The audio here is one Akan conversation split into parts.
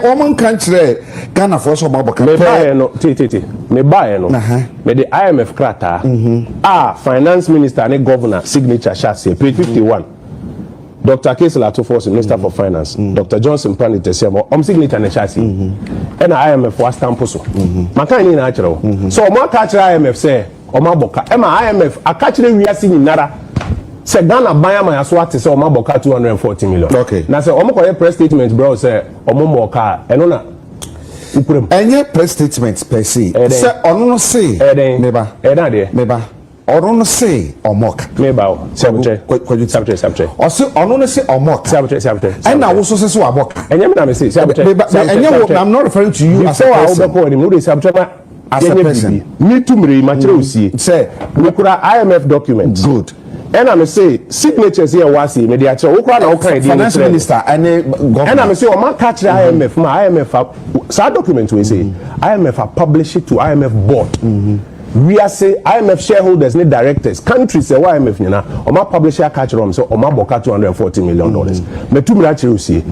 woman country Ghana for so mabaka me buy no me buy no me the IMF krata finance minister and governor signature shase page 51 Dr. Kesela to force Minister for Finance, Dr. Johnson Planet Tesemo, signature and chassis, and IMF was stamp so. Maka ni natural. So, my catch IMF say, my boka, IMF, I catch the we are seeing nara. Say Ghana buy my aswat say, my boka 240 million. Okay. Now say, omo press statement, bro, say, boka, and ona. Any press statements per se. Say, ono say, meba. Ono say omok meba sabotre o say ono say omok sabotre and na wo so say omok enyem na me say sabotre I'm not referring to you as a person as a person me too me ma kire osie say we kura IMF document good and I say signatures here was me dey akire wo kura na wo kan finance minister and government and I say o ma catch IMF ma IMF sa document we say IMF publish it to IMF board we are say IMF shareholders need directors countries say IMF nyina o ma publisher catch rom so o ma boka 240 million dollars me tu mira chire usie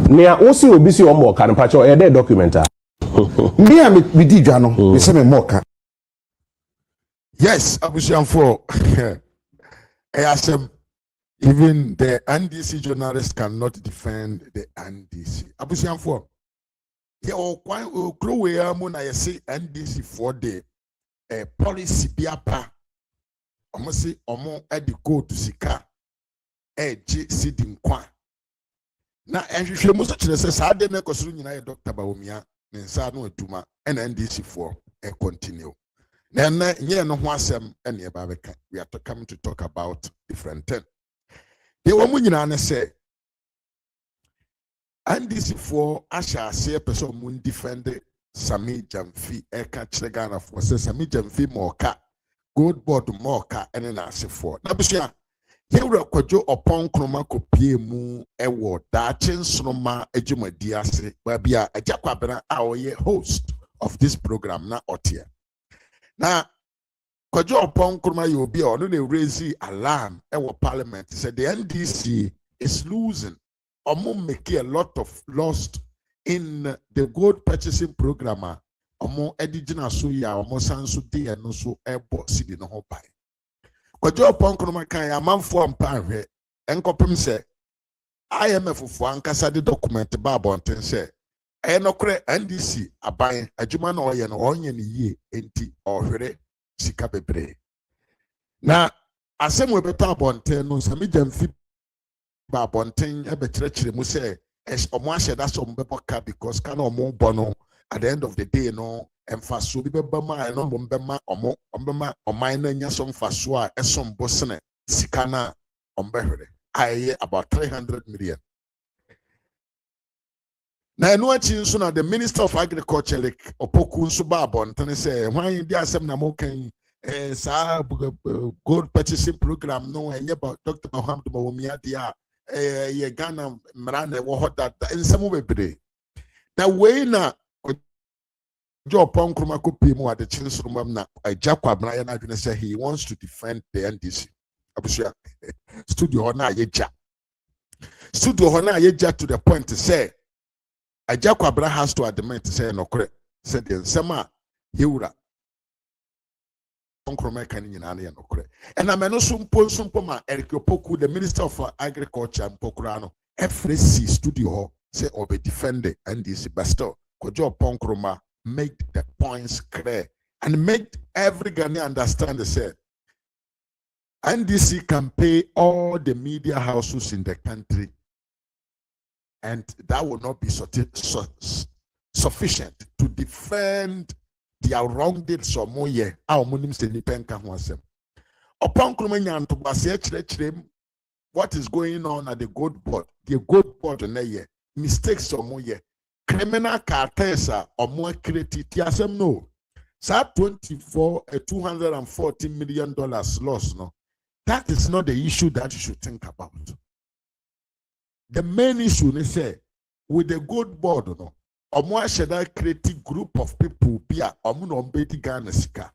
nea o si obi si o mo ka npa cho e dey document me am me di dwa no me say me mo ka yes abusianfo asem even the NDC journalists cannot defend the NDC abusianfo ye o kwan o kro we amu na ye say NDC for day policy biapa omo si omo edi go to sika eji sidin kwa na enhwehwe mu so kire se saa de na ekosuru nyina ye Dr. Bawumia ne nsa no aduma na NDC for continue na nye no ho asem ene e ba beka we are coming to talk about different thing de wo mu nyina ne se NDC for asha ase person mu defend Sammy gyamfy eka kire Ghana for say Sammy gyamfy moka gold board moka ene na asefo na bisia yewura Kwadwo Oppong Nkrumah kopie mu ewo da chinsroma adwumadi ase ba bia agyakwabena a oye host of this program na otia na Kwadwo Oppong Nkrumah you be ono na raise alarm ewo parliament said the NDC is losing make a lot of lost in the gold purchasing program omo edigina so ya omo sanso de eno so ebo sidi no ho bai Kwadwo Oppong Nkrumah kan ya manfo ampa hwe enkopem se IMF fo ankasa de document ba bonten se enokre NDC aban adwuma na oye no onye ne yie enti ohwere sika bebre na asem we beta bonten no Sammy gyamfy ba bonten e be kire mu se omo ahye da so mbeboka because kana omo bono at the end of the day no emfaso bi beba ma no mbema ombema oman na nya so mfaso a esom bosene sika na ombehwere aye about 300 million na eno achi nso na the Minister of Agriculture like opoku nso ba bonten say hwan di asem na mo kan sa gold purchasing program no enye ba Dr. Muhammad Bawumia dia ye Ghana mrana wo hoda nsemu bebre na we na Kwadwo Oppong Nkrumah kopie mu ade chinsromam na agyakwabena ya na adwene say he wants to defend the NDC abusia studio na yeja to the point to say agyakwabena has to admit say no correct say the nsema hewura Nkrumah kan nyina na no correct and ameno sumpo ma Eric Opoku the Minister of Agriculture mpokura no FRC studio say obe defend the NDC but still Kwadwo Oppong Nkrumah make the points clear and make every Ghanaian understand the say NDC can pay all the media houses in the country and that will not be sufficient to defend their wrongdoing some more year our monim say ni penka ho asem Oppong Nkrumah nyanto base chirechirem what is going on at the gold board na year mistakes some more year criminal cartels or more creative asem no sa 240 million dollars loss no that is not the issue that you should think about. The main issue is say with the gold board no omo should create a group of people be a omo no beti Ghana sika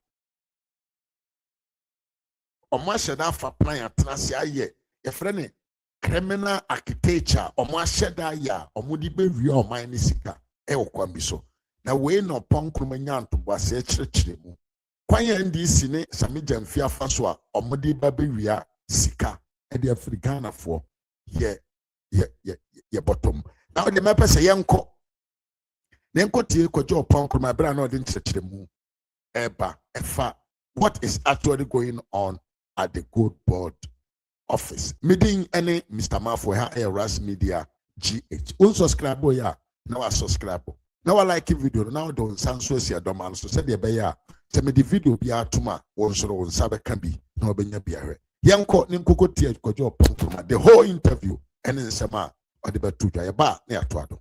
omo should fa plan atrase aye e friend criminal architecture omo should ya omo di be wi oman ni sika kwan bi so na we no Oppong Nkrumah nyanto boase kyerɛkyerɛ mu kwan ya NDC ne Sammy gyamfy afa so a omode ba bewia sika de Africana for ye bottom now the map say yenko tie Kwadwo Oppong Nkrumah bra na odin kyerɛkyerɛ mu eba efa what is actually going on at the Good Board office meeting any Mr. Mafo ha Ras Media GH unsubscribe ya now subscribe now I like video now don't sound so see a man so said the beya tell me the video be atuma one so on sabe can be no benya biare yanko ninkoko tie Kwadwo Oppong Nkrumah the whole interview and in sama or the betu ya ba na atoado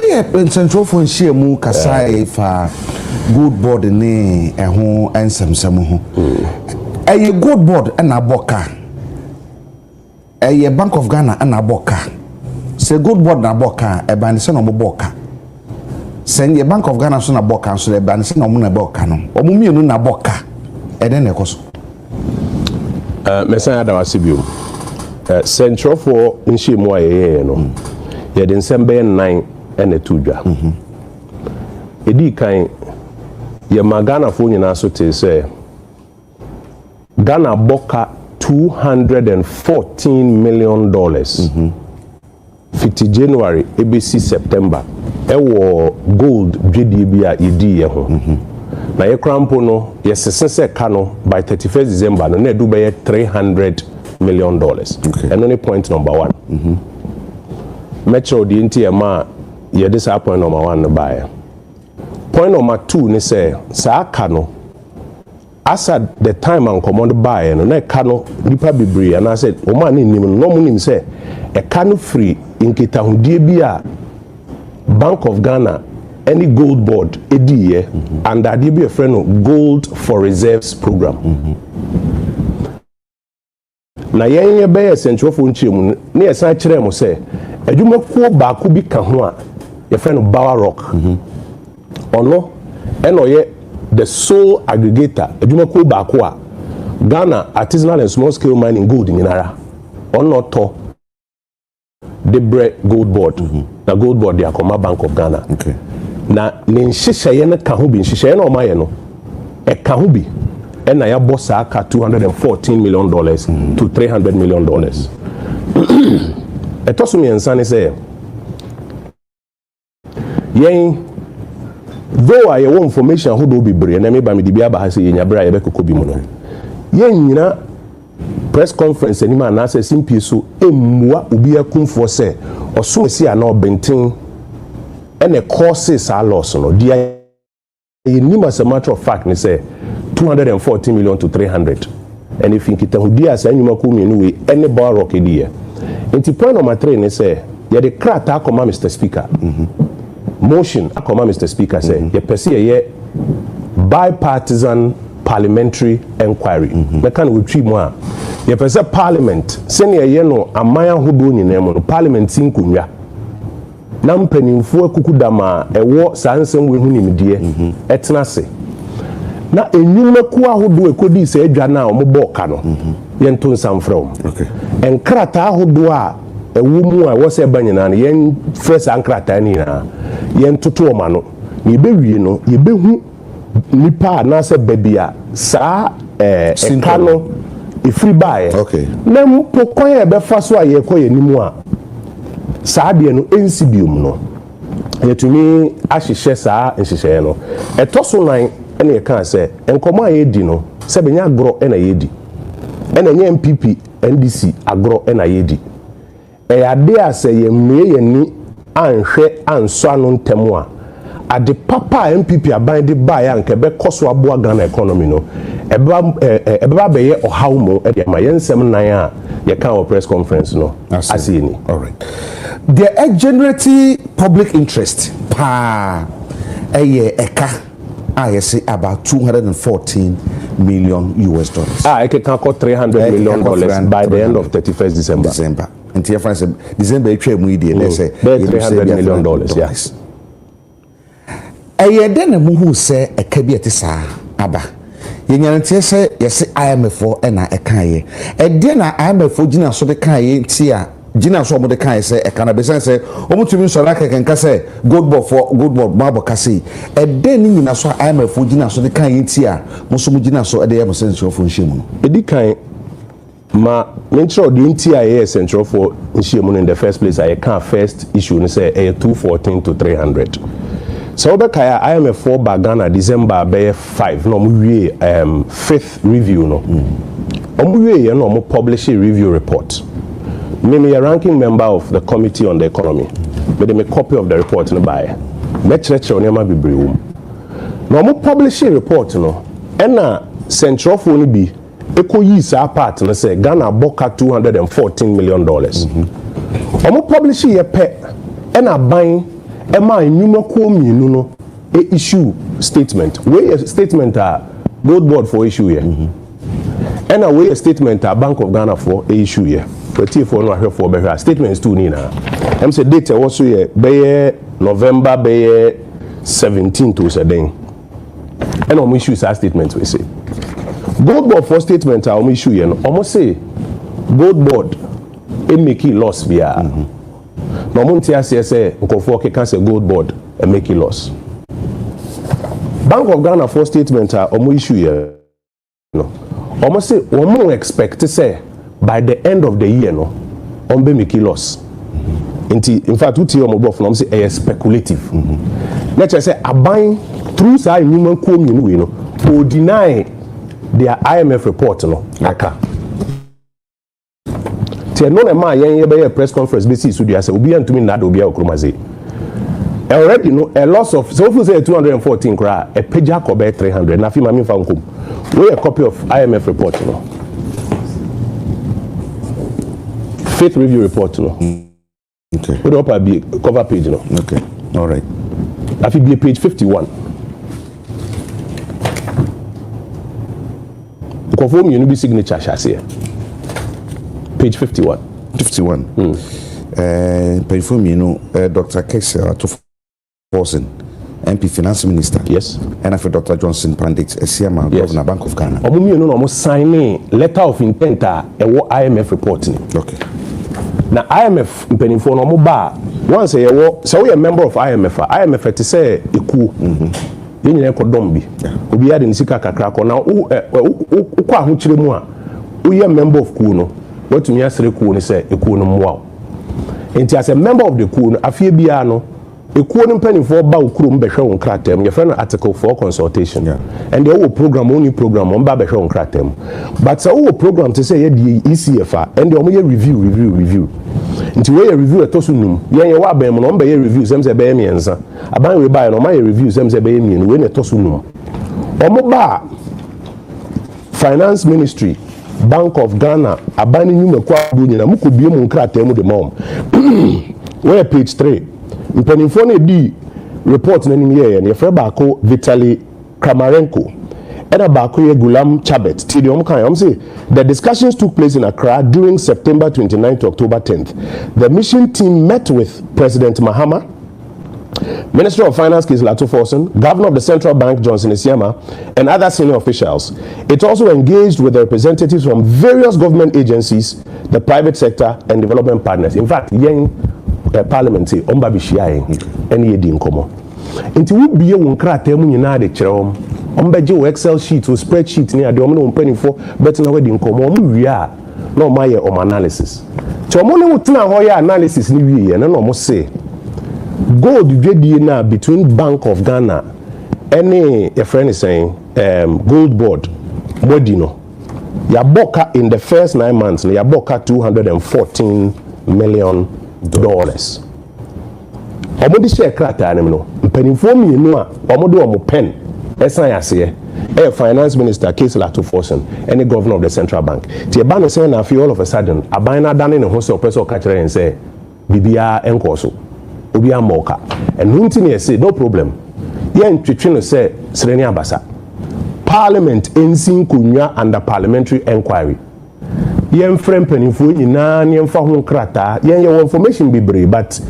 yeah central for share mu kasai fa Good Board ni ho ensemsam ho a Good Board na boka a Bank of Ghana na boka say Good Board na boka e ban se no boka say the Bank of Ghana so na boka so e ban se no mo na boka no omo mienu na boka e den na ekoso mesan ada wasibio central for nshi mu ayeye no ye den sembe 9 ene tudwa edi kan ye magana fo nyina so te say Ghana boka $214 million 50 January ABC September ewo gold dwedie bia yedi ye ho na ye krampo no ye sesese ka no by 31st December no na edu be $300 million and only point number 1 metro di nti ma ye this point number 1 by point number 2 ni say sa ka no as at the time and command buy no na ka no nipa bebre and I said o man ni nim no mo nim say e ka no free inkita hodie bi a Bank of Ghana any Gold Board ediye and that be a friend of Gold for Reserves program na yenye be central for nchimu na yesa kire mo say adwuma ko ba ko bi ka ho a ye friend of Bower Rock ono eno ye the sole aggregator adwuma ko ba ko a Ghana artisanal and small scale mining gold nyinara ono to the Gold Board na Gold Board dia koma Bank of Ghana na ne nhyehyeye ne ka ho bi nhyehyeye na o maye no e ka ho bi e na ya bossa aka $214 million to $300 million etoso mi ensane say yen though I have information who do be bre na me ba me dibia ba ha say nya bra ye be kokobi mu no yen nyina press conference anima na say simpi so emua obi akumfo say oso si ana obenten ene courses are loss no dia yen as a matter of fact ni say $214 million to $300 and if you can dia say anyuma ko mi anyway any bar rock dia nti point number 3 ni say ye de krata akoma Mr. Speaker motion akoma Mr. Speaker say ye pese ye bipartisan parliamentary inquiry mekan we twi mu a ye pese parliament senior ye no amaya hodo nyina mu no parliament nkonwa na mpanimfo akukudama ewo sansem we hu nimdie etena se na enyumaku ahodo ekodi se adwa na ombo ka no ye nto nsamfrɛw enkrata ahodo a ewo mu a wo se banyina no ye fresh ankrata ni na ye ntoto o ma no ye bewie no ye behu nipa na se babia sa enka no ifri bae na mpo kwan e be fa so a ye kɔ ye nimu a saa de no ensibium no yetumi ahyehye saa nhyehyɛ no etoso nan ene ka se enkomo a ye di no se benya agro ena ye di ena nye MPP NDC agro ena ye di ade a se ye mmie ye ni anhwɛ anso ano ntemu a ade papa MPP aban de ba ya nke be koso aboa Ghana economy no eba be ye ohaw mo e ma yensem nan a ye kan o press conference no asini all right there a generating public interest pa eka I say about $214 million. I can call $300 million by the end of 31st December. And December, let's say $300 million. Yes. I then who say a cabinet aba. You say yes, IMF and I can ye. And then IMF for Gina so the Kaye tia Gina so mo de kan say e kana be say omo tumi so la kenka say gold board mabo kase e den ni nyina so IMF gina so de kan yenti a mo so mo gina so e de am central for nhemu no e di kan ma mentro de yenti a central for nhemu in the first place I can first issue ni say 214 to 300 so be kai IMF for Ghana December be 5 no mo wie 5th review no omo wie ye no mo publish a review report. Me a ranking member of the Committee on the Economy. But they make a copy of the report in the buy. Let's on your be brew. No more publish a report, no. And central phone be eco use our part and say Ghana boka $214 million. Omo publish a pet and a buying a my no issue statement. Where a statement gold board for issue here. And a way a statement Bank of Ghana for a issue here. For no for better statements too nina. I'm say date also ye be November be 17 to say then. And we issue our statement we say. Gold board for statement our issue ye no. Almost say gold board e make loss via. No mo ntia say nkofo can say gold board e make loss. Bank of Ghana for statement our issue ye no. Almost say we mo expect to say by the end of the year no on be make loss in fact what you mo from say speculative let's say buying through say human community we no or deny their IMF report no aka tie no na ma yen be press conference be see so dia say obi antumi na da obi Nkrumah say already no a loss of so if say 214 kra a page ko be 300 na fi ma mi fa nkom we a copy of IMF report no 5th review report no. Okay. Put up a cover page no. Okay. All right. That will be page 51. Confirm you be signature chassis. Page 51. 51. Page for me no Dr. Kessler to Forsen MP Finance Minister. Yes. And after Dr. Johnson Pandit, Siama, yes. Governor Bank of Ghana. Omo no almost signing letter of intent IMF reporting. Okay. Now IMF mpenifo no mo ba once ye wo so we a member of IMF to say eku ye nyina ekodom bi obi ya de nsika kakra ko na wo kwa ho kire mu a wo ye member of ku no watumi asere ku ni say eku no mwa enti as a member of the ku no afie bia no eku no mpenifo ba okuro mbehwe won kratam ye friend article for consultation and the whole program only program on ba behwe won kratam but so whole program to say ye the ECF and the omo review nti we review etosu num ye wa ban mo no mba ye review sem se be miensa aban we buy no ma ye review sem se be mien we na etosu num omo ba finance ministry Bank of Ghana aban ni nyuma kwa do nyina mu ko bie mu nkrata mu de mom we page 3 mpanimfo na di report na nim ye ne freba ko Vitaly Kramarenko Eda Bakuye Gulam Chabet, say the discussions took place in Accra during September 29th to October 10th. The mission team met with President Mahama, Minister of Finance Kwadwo Oppong Nkrumah, Governor of the Central Bank Johnson Isiama, and other senior officials. It also engaged with the representatives from various government agencies, the private sector, and development partners. In fact, young Parliament say omba bishia any edi nkomo. Inti wo biye won krata mu nyina de kyerewom. Ombeje wo Excel sheet or spreadsheet ni ade omo no mpanifo betina we di nkomo omo wi a na omo aye omo analysis. Ti omo ne wotena ho ya analysis ni wi ye na omo say gold dwedie na between Bank of Ghana any a friend is saying gold board body no ya boka in the first 9 months ya boka $214 million. Omo di share krata na no mpanimfo mienu a omo de omo pen esan yase finance minister Kwadwo Oppong Nkrumah and the governor of the central bank tie ba no say na fi all of a sudden aban na dane ne ho se opese o ka kire en say bibia enkoso obi amoka and hunti say no problem ye ntwetwe no say sereni abasa parliament ensin konwa under parliamentary inquiry yen frem panifo nyina ne mfa ho krata yen ye information bibre but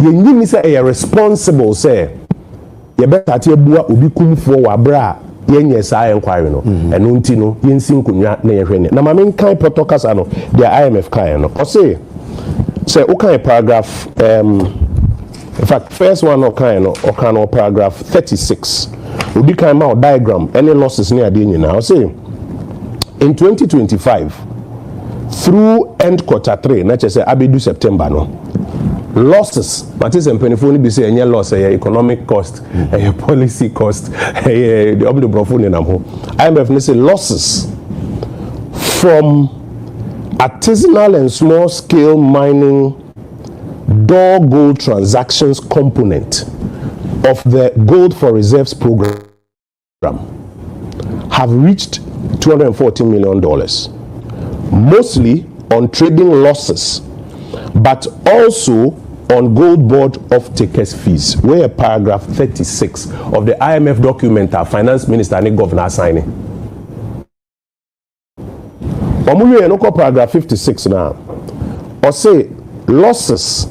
yen nyini say a responsible say ye better ati ebua obi kumfo wa bra yen ye sa inquiry no eno nti no yen sin konwa na ye hwene na ma men kan protocols ano the IMF kan no o say say okay paragraph in fact first one okay paragraph 36 we be kind of diagram any losses near the now say in 2025 through end quarter 3 na say abedu September no losses but is penifo ni be say any loss economic cost policy cost the obdo brofo ni nam ho IMF ni say losses from artisanal and small scale mining door gold transactions component of the Gold for Reserves program have reached $214 million, mostly on trading losses, but also on gold board off-takers fees, where paragraph 36 of the IMF document our finance minister and governor signing. Paragraph 56 now, or say losses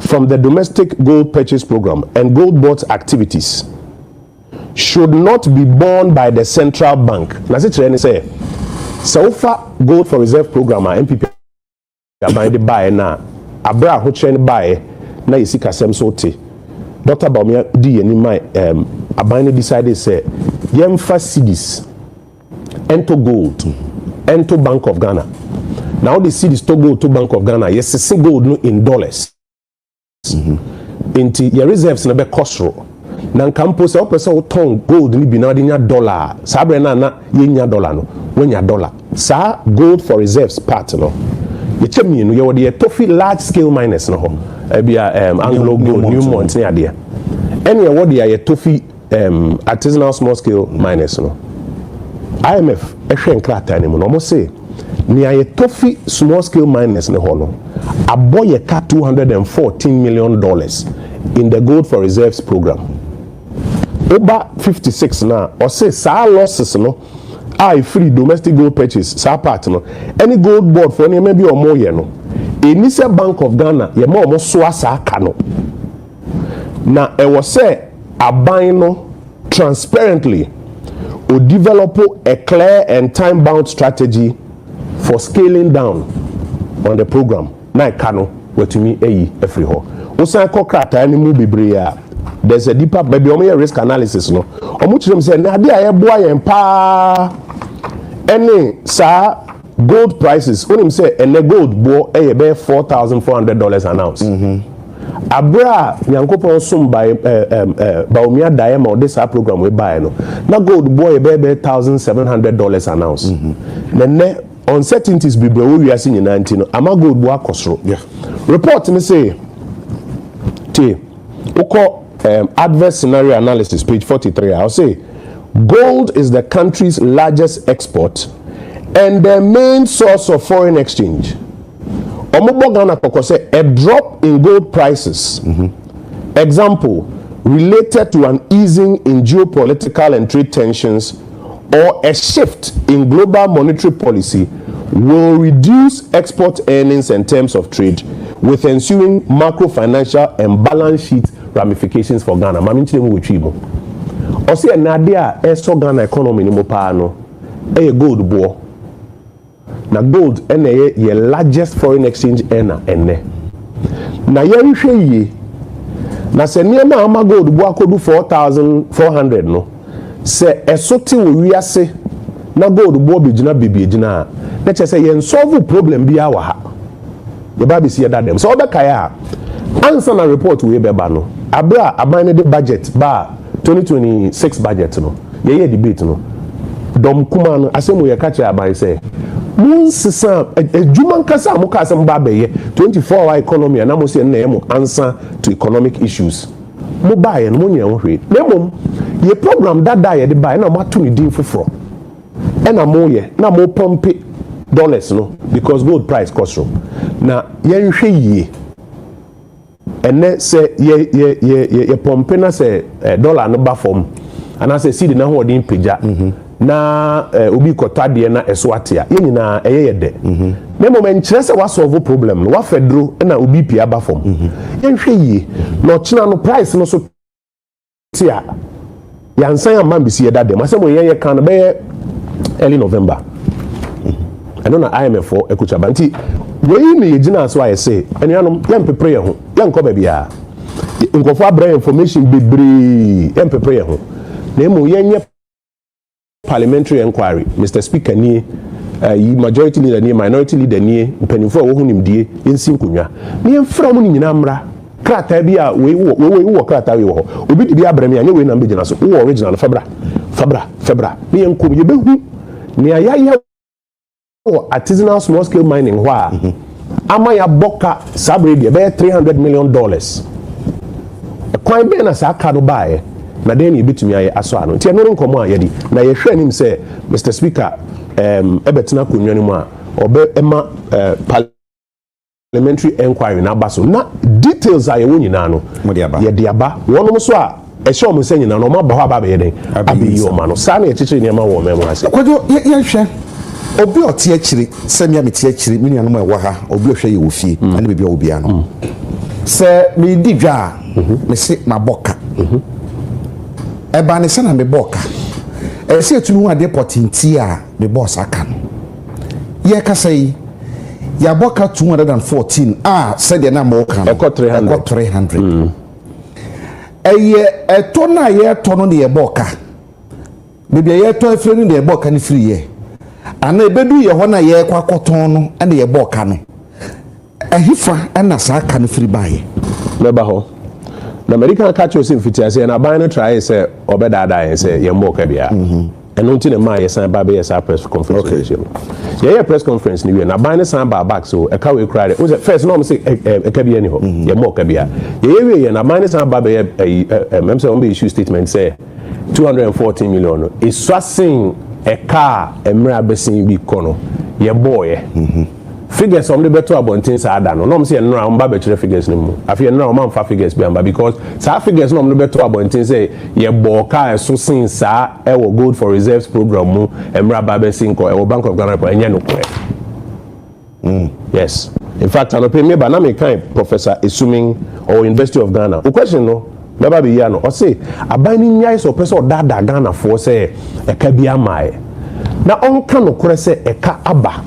from the domestic gold purchase program and gold board activities should not be borne by the central bank. Now, say, so far gold for reserve program MPP by the buy na abra ho chen buy na yesi kasem so te Dr. Baumia di any my abane decided say gyamfy cedis ento gold ento Bank of Ghana. Now the cedis to gold to Bank of Ghana, yes, see gold no in dollars. Into your reserves na be kosro na nkampo se opese o ton gold ni bi na de nya dollar sabre na ye nya dollar no we nya dollar sa gold for reserves part no ye chemi no ye wo de tofi large scale miners no ho bia Anglo Gold Newmont ni ade ene ye wo de ye tofi artisanal small scale miners no IMF ehwe nkrata ni mo no mo say ni aye tofi small scale miners ne ho no aboye ka $214 million in the Gold for Reserves program. Over 56 now, or say sa losses no, free domestic gold purchase, sa part no, any gold board for any maybe or more no. Inisa Bank of Ghana, ye more so sa kano. Now, I was say a no transparently or develop a clear and time-bound strategy for scaling down on the program. Na kano wetumi every ho osan kokata ani mu bebre there's a deeper baby omo risk analysis no omo chirem say na ade aye boa yen pa any sa gold prices when him say ene gold bo be $4,400 an ounce abra nyankopon sum by baumia daema or this program we buy no na gold bo be $1,700 an ounce nene uncertainties be we are seeing in 19 ama gold bo akosro report me say adverse scenario analysis page 43 I'll say gold is the country's largest export and the main source of foreign exchange. Ghana say a drop in gold prices example related to an easing in geopolitical and trade tensions or a shift in global monetary policy will reduce export earnings and terms of trade with ensuing macro financial and balance sheet ramifications for Ghana. Mami chile mu chibo. Osi enadia eso Ghana economy ni mo pa no. Gold bo. Na gold ene ye largest foreign exchange earner ene. Na ye nhwe ye. Na se niema ama gold bo akodu 4,400 no. Se esoti wo wiase na gold bo bejina bibejina na che se ye solve problem bia wa ha ye ba be see that dem so obekaya answer na report we be ba no abra abane de budget ba 2026 budget no ye debate no dom kuma no asemu ye catch aban say mun sisa ejuma nkasa mo ka asem ba be ye 24-hour economy na mo say na ye mo answer to economic issues mo ba ye no mo nya hwe na mom ye program dada ye de ba na mo atu ni din foforo na mo ye na mo pompe dollars no because gold price cost ro na ye nhwe yie ene se ye pompe na se dollar no ba form ana se seed na ho odin peja na obi kota de na eso atia ye nyina eye de na moment kire se wa solve problem no wa fedro na obi pia ba form ye nhwe yie no china no price no so tia yansan amam bisi ye dade ma se mo ye kan be early November I don't know IMF for ekuchaba nti we ni yegyina so I say enuanom yem prepare ho yem ko ba bia nkofo abra information bebre yem prepare ho na emu yenye parliamentary inquiry Mr Speaker ni majority leader ni minority leader ni mpanimfo a wo hu nimdie yensi nkonwa na yem fra mu ni nyina mra krata bi a we krata we wo obi di bi abra mi anye we na mbegyina so wo original fabra ni yem ko ye behu ni ayaya artisanal small scale mining wha ama ya boka sabre bi be $300 million kwan be na sa aka no bae na den ye bitumi aye aso ano tie no nkomo ayedi na ye hwe anim se Mr Speaker ebetina konwa ni mu a obe ema parliamentary inquiry na baso na details aye wo nyina no ye de aba wonom so a ehye o mo se nyina no ma ba ho aba be yeden abi yo ma no sa na ye chichiri ni ma wo memo ase Kwadwo ye hwe obi otie akiri semia metie akiri mini anu ewa ha obi ohwe ye wofie ane bebia obi ano se me di dwa me se maboka eba ne se na me boka se etumi ade potinti a me boss aka no ye ka sei ya boka 214 se de na mo kan eko 300 eye eto na ye to no ne ye boka bebia ye to afiri no ne ye boka ne free ye ana ebedu ye ho na ye kwa koton no ene ye boka no ahifa ana sa aka no free baye meba ho na American catch us in fitiase na ban no try say obedada say ye mboka bia eno nti ne ma ye san ba be ye press conference ye press conference ni we na ban no san ba back so e ka we cry o first no say e ka bia ni ho ye mboka bia ye we na ban no san ba be mem say on be issue statement say 214 million is swasing a car emra besin bi kono ye boy figures on the better abontin sa ada no say no am ba be kire figures ni mu afi no am fa figures bi amba because sa figures no better abontin say ye bo car so sin sa e wo gold for reserves program mu emra ba besin ko e wo Bank of Ghana ko enye no kure yes in fact I pay me ba na me kind Professor Assuming or University of Ghana o question no baba be ya no o say abani nyai so person dada Ghana for say e ka bia mai na on ka no kure say e ka aba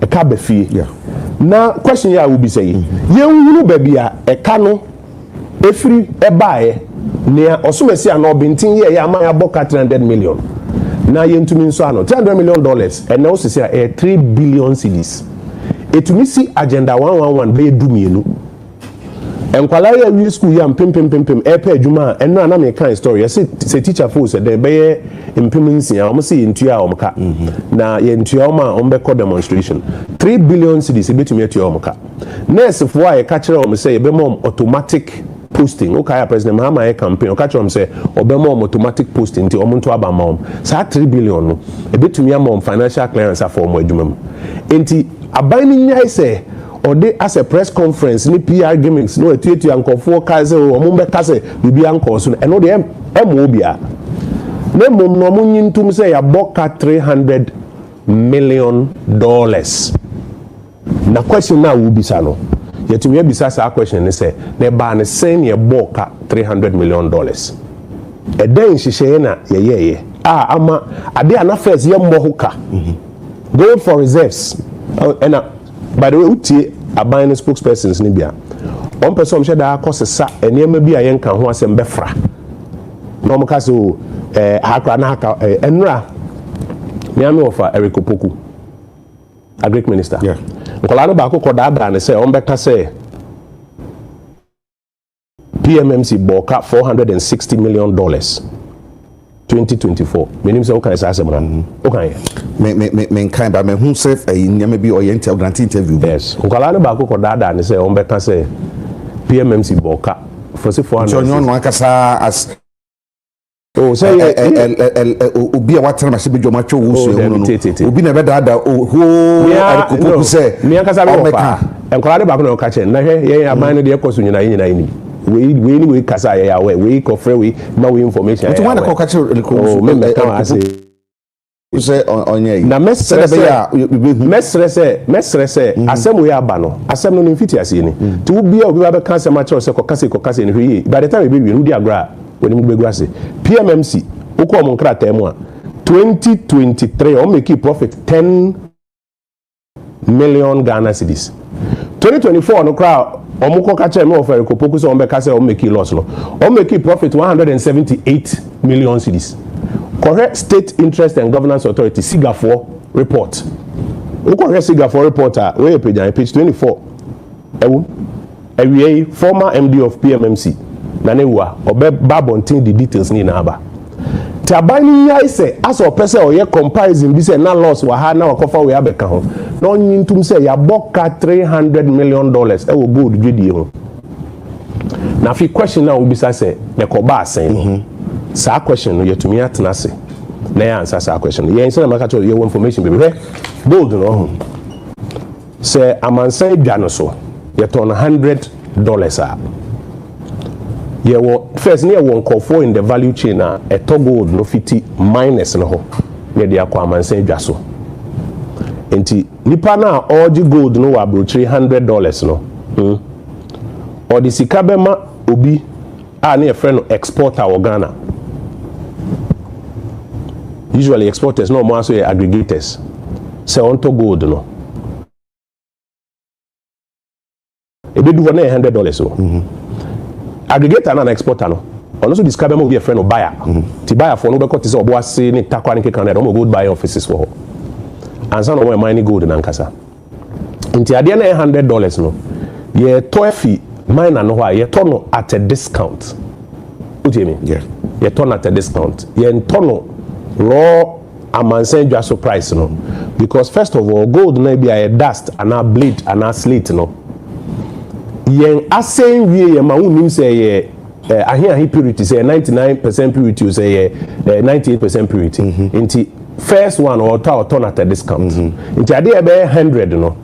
e ka ba fie na question ya will be say ye nwunu ba bia e ka no efiri e bae ne osomesi ana obintin ye ya man aboka 300 million na ye ntumi nso ano $300 million and now say 3 billion cedis etumi si agenda 111 be dumienu enkwala ya wi school ya pem epe adwuma eno na me kan story say teacher force dey be implementation am say ntua omka na ye ntua oma ombe demonstration 3 billion cedis betumi atua omka nurse for why ka kire om say be mom automatic posting okay president Mahama e campaign ka kire om say obe mom automatic posting ti omonto aba mom sa 3 billion no e betumi am financial clearance for mo adwuma enti aban ni nyai say or they as a press conference ni PR gimmicks no etuetu ankofo kaze o mo mbeka se bibi anko so eno de emobia na mom no mo nyintum se ya boka $300 million na question na wo bisa no yetumi ya bisa sa question ni se na ba ne sen ye boka $300 million e den hihye na ye ama ade ana first ye mbo hoka gold for reserves and by the way utie aban spokespersons ni bia on person hwe da akosesa enema bi ayen kan ho asem befra no mo ka so hakra na haka enra me ame ofa Eric Opoku agric minister nkola no ba ko da ne say on beka say PMMC boka $460 million 2024 menim say okay say asem na okay me kind ba me hu say nyame bi oriental grant interview yes nkola no ba ko da ne say on beka say PMMC boka for say 400 so no akasa as oh say obi a watere ma se be dwoma twa wo so no obi na be da ho arikopoku say me akasa be ofa nkola ba ko no ka che na hwe ye aban no de ekoso nyina ni we kasa ya we ko free we ma we information to wan ko ka che me ka ase say onye na mesre se asem we aba no asem no mfiti ase ni ti wo bia obi ba be ka se ma che se ko kase ni hwe by the time we be wi agra we ni gbegu ase PMMC uko mo nkrata mu a 2023 o make profit 10 million Ghana cedis 2024 no crowd omuko ka che me offer ko poku so ombeka say o make loss no o make profit 178 million cedis. Correct State Interest and Governance Authority SIGA4 report. O correct SIGA4 report we page 24. Ewe former MD of PMMC na newa obe babontin the details ni na aba. Tabani ya ise as o person o ye comparison bi say na loss wa ha na wakofa we abeka ho na onyintum say ya boka $300 million e wo gold dwedie ho na fi question na obi say ne ko ba asen sa question no yetumi atena se na ya answer sa question ye nse na maka cho ye information be gold no ho say amansan dwa no so ye ton $100 a ye wo first near one call for in the value chain a to gold no fiti minus no ho ne dia kwa amansan dwa so enti nipa na oji gold no wa bro $300 no or the sikabema obi a na friend exporter or Ghana. Usually exporters no more so aggregators say on to gold no e be do na $100 so aggregator na exporter no ono so describe am be a friend of buyer ti buyer for no be cut is obo ase ni takwa ni keka na do gold buy offices for and some no mining gold na nkasa nti ade na $100 no ye toefi mine no wa ye to no at a discount what do you mean ye to at a discount ye to no raw amansen dwa so price no because first of all gold na be a dust and a blade and a slate no yen asen wie ye ma unim say ye ahi purity say 99% purity say 98% purity nti first one or turn at a discount nti ade e be 100 no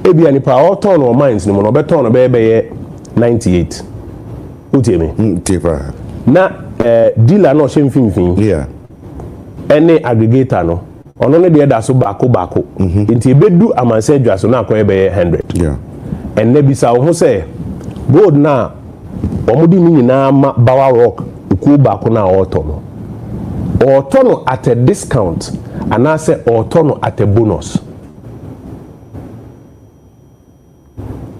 e bia ni pa or turn or mines ni mo no be turn be 98 utie me tipa na dealer no she mfimfin any aggregator no ono ne de da so baako nti ebedu amanse dwa so na akoye be 100 and ne bisa wo say gold na omudi ni nyina ma bawa rock ku baako na oto no at a discount and I say oto at a bonus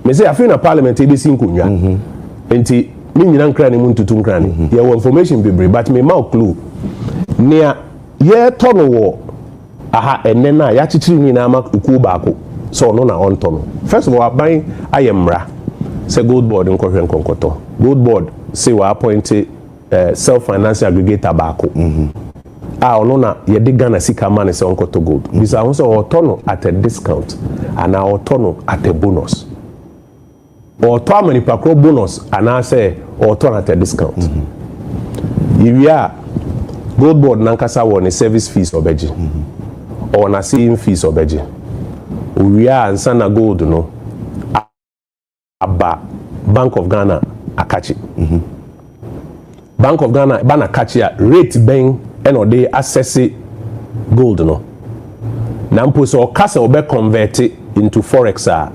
me say afi na parliament e be sin kunwa nti ni nyina nkra ne mu ntutu nkra ne ye wo information bebre but me ma clue nia ye to no wo aha enne na ya chichiri ni na ma ku baako so no na on to no first of all aban ayemra say gold board nkohwe nkonkoto gold board say we appoint self financing aggregator baako ono na ye de Ghana sika man say onkoto gold bisa ho so oto no at a discount and oto no at a bonus or to many pakro bonus and I say oto at a discount if ya gold board nankasa won service fees obeji or na seeing fees obeji we are ansa na gold no aba Bank of Ghana akachi Bank of Ghana bana kachi rate ben eno dey access gold no na mpo so kasa obe convert into forex a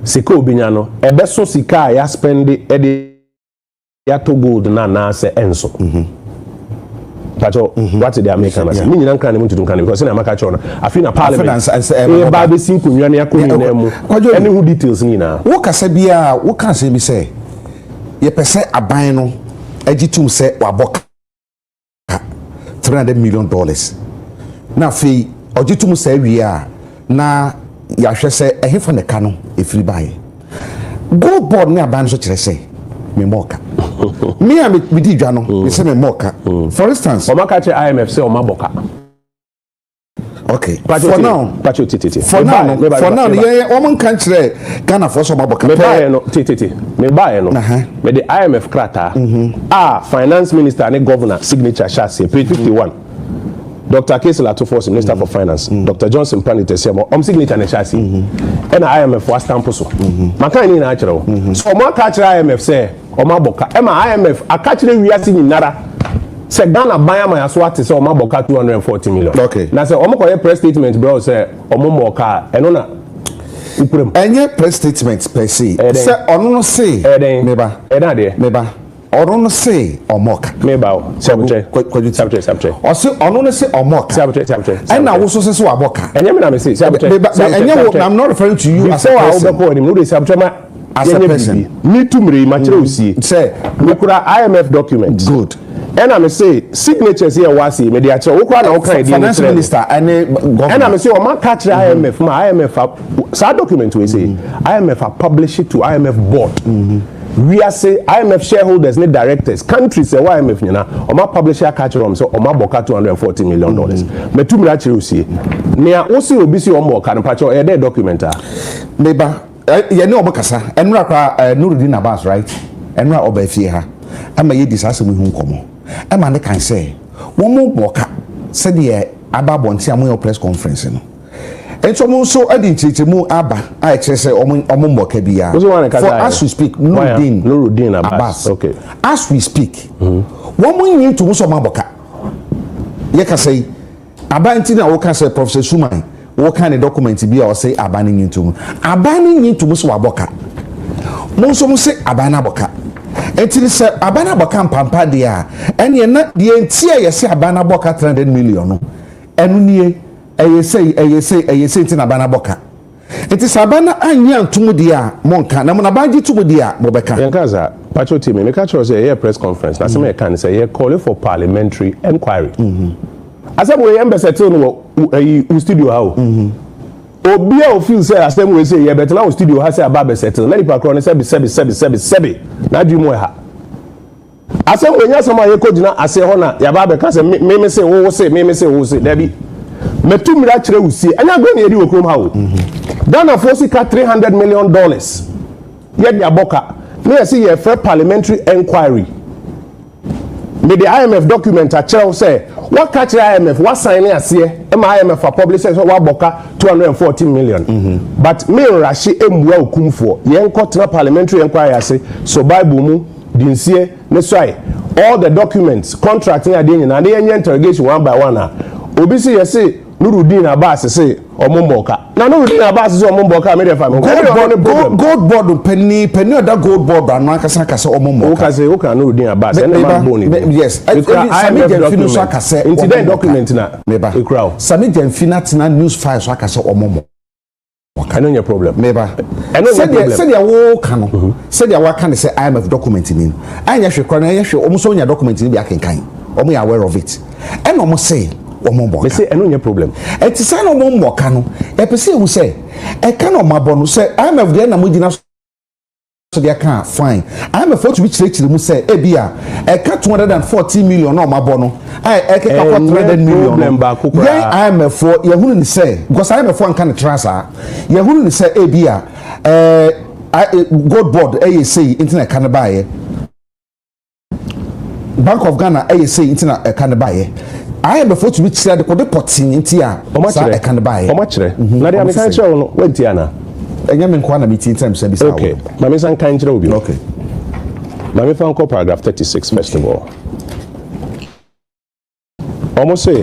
sika obinya no ebe so sika ya spend e ya to gold na se enso Pacho, what did they make? I mean, you can't even do because I'm a catcher. I feel a parliament. By the simple, you are any who details me now. What can say? What can say? Me say, ye per se a bino, egitum say, wabok $300 million. Now, fee, ogitum say we are now. Yasha say, a hit from the canon if you buy. Go board near ban such as say, me moka. Me and me did jano, me say me moka. For instance, Omakache IMF say Omaboka. Okay. For now, yeah, woman can't say Ghana for some Omaboka. Me buy no, me buy no. Me the IMF krata. Finance Minister and Governor signature chassis page 51. Dr. Kesela to force Minister for Finance, Dr. Johnson Planete Semo, signature and chassis, and IMF was stamp so. Makani natural. So, my catcher IMF say, Omaboka, IMF, a catcher we are seeing Nara. Say Ghana buy my aswati say Omaboka $240 million. Okay. Now say Omako press statement, bro, say Omomoka, and on. And your press statements per se. Say, on say, Meba. Ono no say omoka. Me ba sabotre. Sabotre. O say ono no say omoka. Sabotre. And na wo so say aboka. Enye me na me say sabotre. I'm not referring to you as a person. As a person. Me too mri ma kire osie. Say me kura IMF document. Good. And I say signatures here was me dey akire wo kura na wo kan dey finance minister and government. And I say o man catch IMF ma IMF sa document we say IMF publish it to IMF board. We are say IMF shareholders need directors countries say IMF nyina o ma publisher catch rom so o ma boka $240 million. Me too mra kire osie. Nea wo say obi si o mo ka no pa cho e dey document a. Neighbor ye ne obakasa enura kwa Nurudin Abbas right enura obafie ha ama ye disase mu hu nkomo ama ne kan say wo mo boka se de ababonti amoyo press conference no ento mo so adi nchichemu aba a ekese omo mboka bia for as we speak Nurudin Abbas okay as we speak wo mo yin to so maboka ye ka say abanti na wo ka say Professor Suman what kind of document be or say abaning into so aboka monso say abana boka until say abana boka pampa dia and ye na the entire ye say abana boka 300 million no enu nie eye say tin abana boka it is abana anya ntumu dia monka na mo na banji tumu dia mo beka yankaza pacho team me catch us here press conference na say me can say here calling for parliamentary inquiry asem we embesettle no studio how obi a feel say asem we say ye betela o studio ha say aba settle na lipa kro ne say be na dwumo ha asem we nya sama ye kogina ase ho na ya ba be ka say me say wo say da bi metum ra kire usie anya go ne yedi okrom ha o Ghana for sika $300 million ye dia boka na say ye for parliamentary inquiry me the IMF document a kire say what catch IMF what sign here IMF for publish say what boka $240 million but me rashi emwa okumfo yen kotena parliamentary inquiry say so bible mu dinsie ne so all the documents contracting adin na dey interrogation one by one obi say yes Nurudin Abbas say omomboka na Nurudin Abbas say omomboka me dey fam gold board penny other gold board anu akasa kasa omomboka o ka say o ka Nurudin Abbas and man bone yes Sami Jamfino so akasa incident document na e crowd Sami Jamfino na news file so akasa omomboka I know your problem meba I know your problem said ya wo kano said ya wa kan say IMF document ni anya hwe kro na ya hwe omo so nya document ni bi akenkan omo ya aware of it and omo say omomboka me say I know your problem eti say no omomboka no e pese wu say e kan o mabo no say IMF de na mogina so they can fine IMF for to be chire mu say e bia e ka $240 million no mabo no e ke ka $300 million then IMF for ye hunu ni say because IMF for kan transfer ye hunu ni say e bia gold board e say internet kan buy Bank of Ghana e say internet kan buy I am before to be said the potting into ya. I can buy. How much? Na dia me kan show no wenti ana. Enya me nkwa na meeting time say bisa. Okay. Ma me san kan kire obi. Okay. Ma me fan ko paragraph 36 first of all. Almost say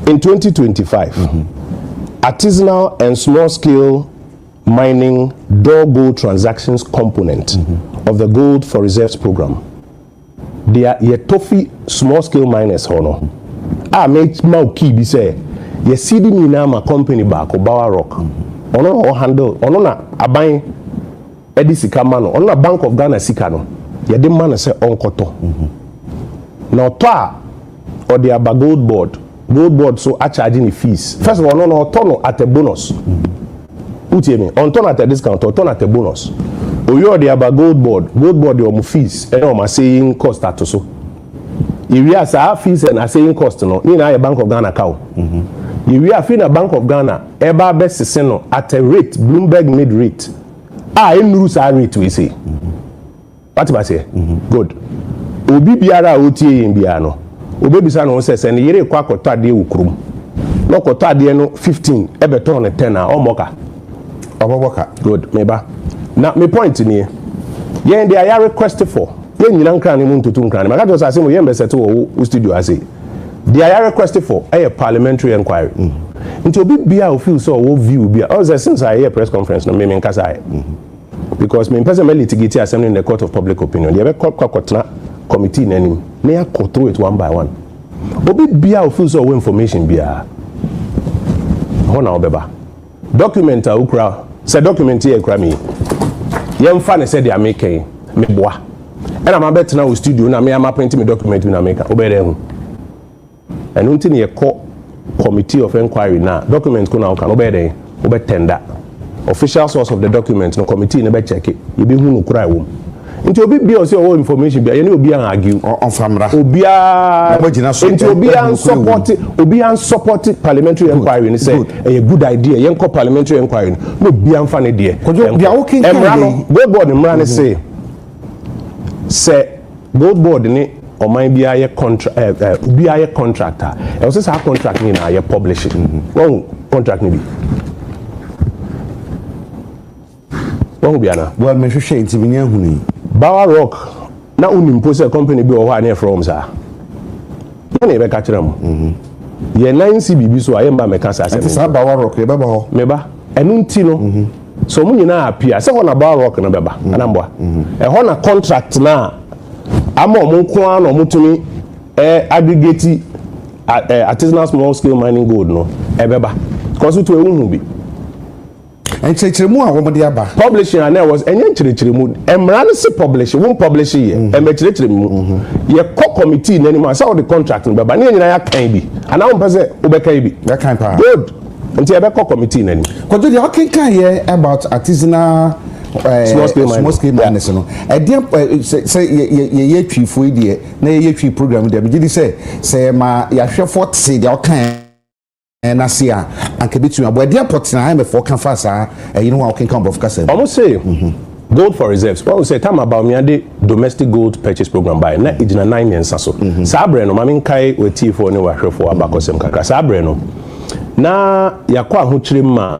in 2025 artisanal and small scale mining gold transactions component of the Gold for Reserves program. They are toffee small scale miners hono. Make mau key be say ye see the mina ma company back or Bawa Rock. Ono handle ono na aban edi sika mano ono na Bank of Ghana sika no. Ye de man say onkoto. Now toa or the aba gold board so a charging the fees. First of all no tono at a bonus. Utie me on turn at a discount or turn at a bonus. Oyo de aba gold board the omo fees and omo saying cost at so if we are fees and saying cost no ni na Bank of Ghana cow if we are fee na Bank of Ghana eba best no at a rate Bloomberg mid rate in rules are rate we say what I say good obi biara otie yin bia no obi bisa no say say yere kwa akota de ukrum no kota de no 15 ebe ton 10 a omoka good meba. Now, my point in here, yeah, they are requested for. Yeah, you don't cry into two crying. I just assume we embassy to studio. I say they are requested for a parliamentary inquiry. Into be who feel so view be. I was since I hear press conference. No, me kasa. because me person litigate assembly in the court of public opinion. You have a committee in any. May I go through it one by one. Obi bia officials or information bia. Hona obeba. Document a ukra. Say document here ukra me. Yem fan said they are making me boa. And I'm bet now studio na me am print me document na make. Obede hu. And until you call committee of inquiry now document ko na can obede obe tender. Official source of the document no committee ne be check it. You be hu no kura wo. Nti obi bia o say all information bia ye ne obi an argue on famra. Obi a nti obi an support parliamentary inquiry ni say a good idea. Yen call parliamentary inquiry no obi an fa ne de. Bia o kin kan go board mra ne say gold board ni oman bia ye contract obi a ye contractor. E o say sa contract ni na ye publish it. One contract ni bi. One bia na. Well me hwehwe nti binya huni. Bower Rock na unimpo say company bi o ho na from sa. Na e be ka kire mo. Ye 9C bibi so aye mba me ka sa se. Sa Bower Rock e be ba ho. Me ba. Enu nti no. So mu nyina apia say ho na Bower Rock na be ba. Anamboa. E ho na contract na ama omo nko an no mutumi aggregate artisanal small scale mining gold no e be ba. Because to ehun bi. And chiremu a wo de aba publishing and there was enye chiremu emra no se publish won publish here e me chiremu ye co committee na ni ma say all the contract no baba na nyina ya kan bi ana won pese obeka bi that kind pa good nti e be co committee na ni Kwadwo de okay kan here about artisanal small scale miners no e dey say ye twifo e dey na ye twi program dey be say ma ya hwe 40 dey okay and I see and can be to my dear pot na I'm for can fast you know how can come of kasa almost say gold for reserves what we say time about me and domestic gold purchase program by na ejina 9 years so sabre no mami kai weti for ne wahwe for abakosem kakra sabre no na yakwa ahokyere ma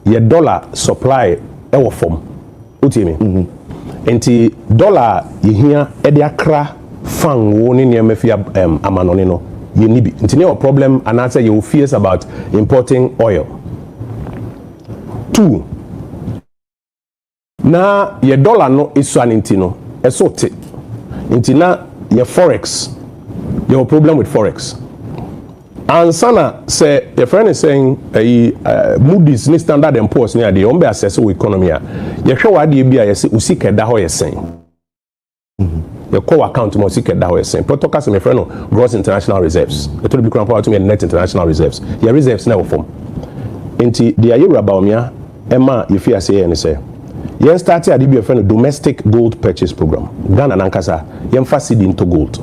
ye dollar supply e wo form utie me enti dollar yehia e de akra fan wo ne ne mafia amanone no you need it. It's no problem, and answer you fears about importing oil. 2. Now your dollar no is an intino. So intina your forex. You have a problem with forex. And Sana say your friend is saying Moody's ni Standard and Poor's near the ombe assess economy. You show what the BIA say usike da ho you saying. The core account must seek that way saying protocol my friend no gross international reserves it will be crown to me net international reserves your reserves now form into the year about me emma you fear say and say yen start at be a friend domestic gold purchase program Ghana nankasa yen fa seed into gold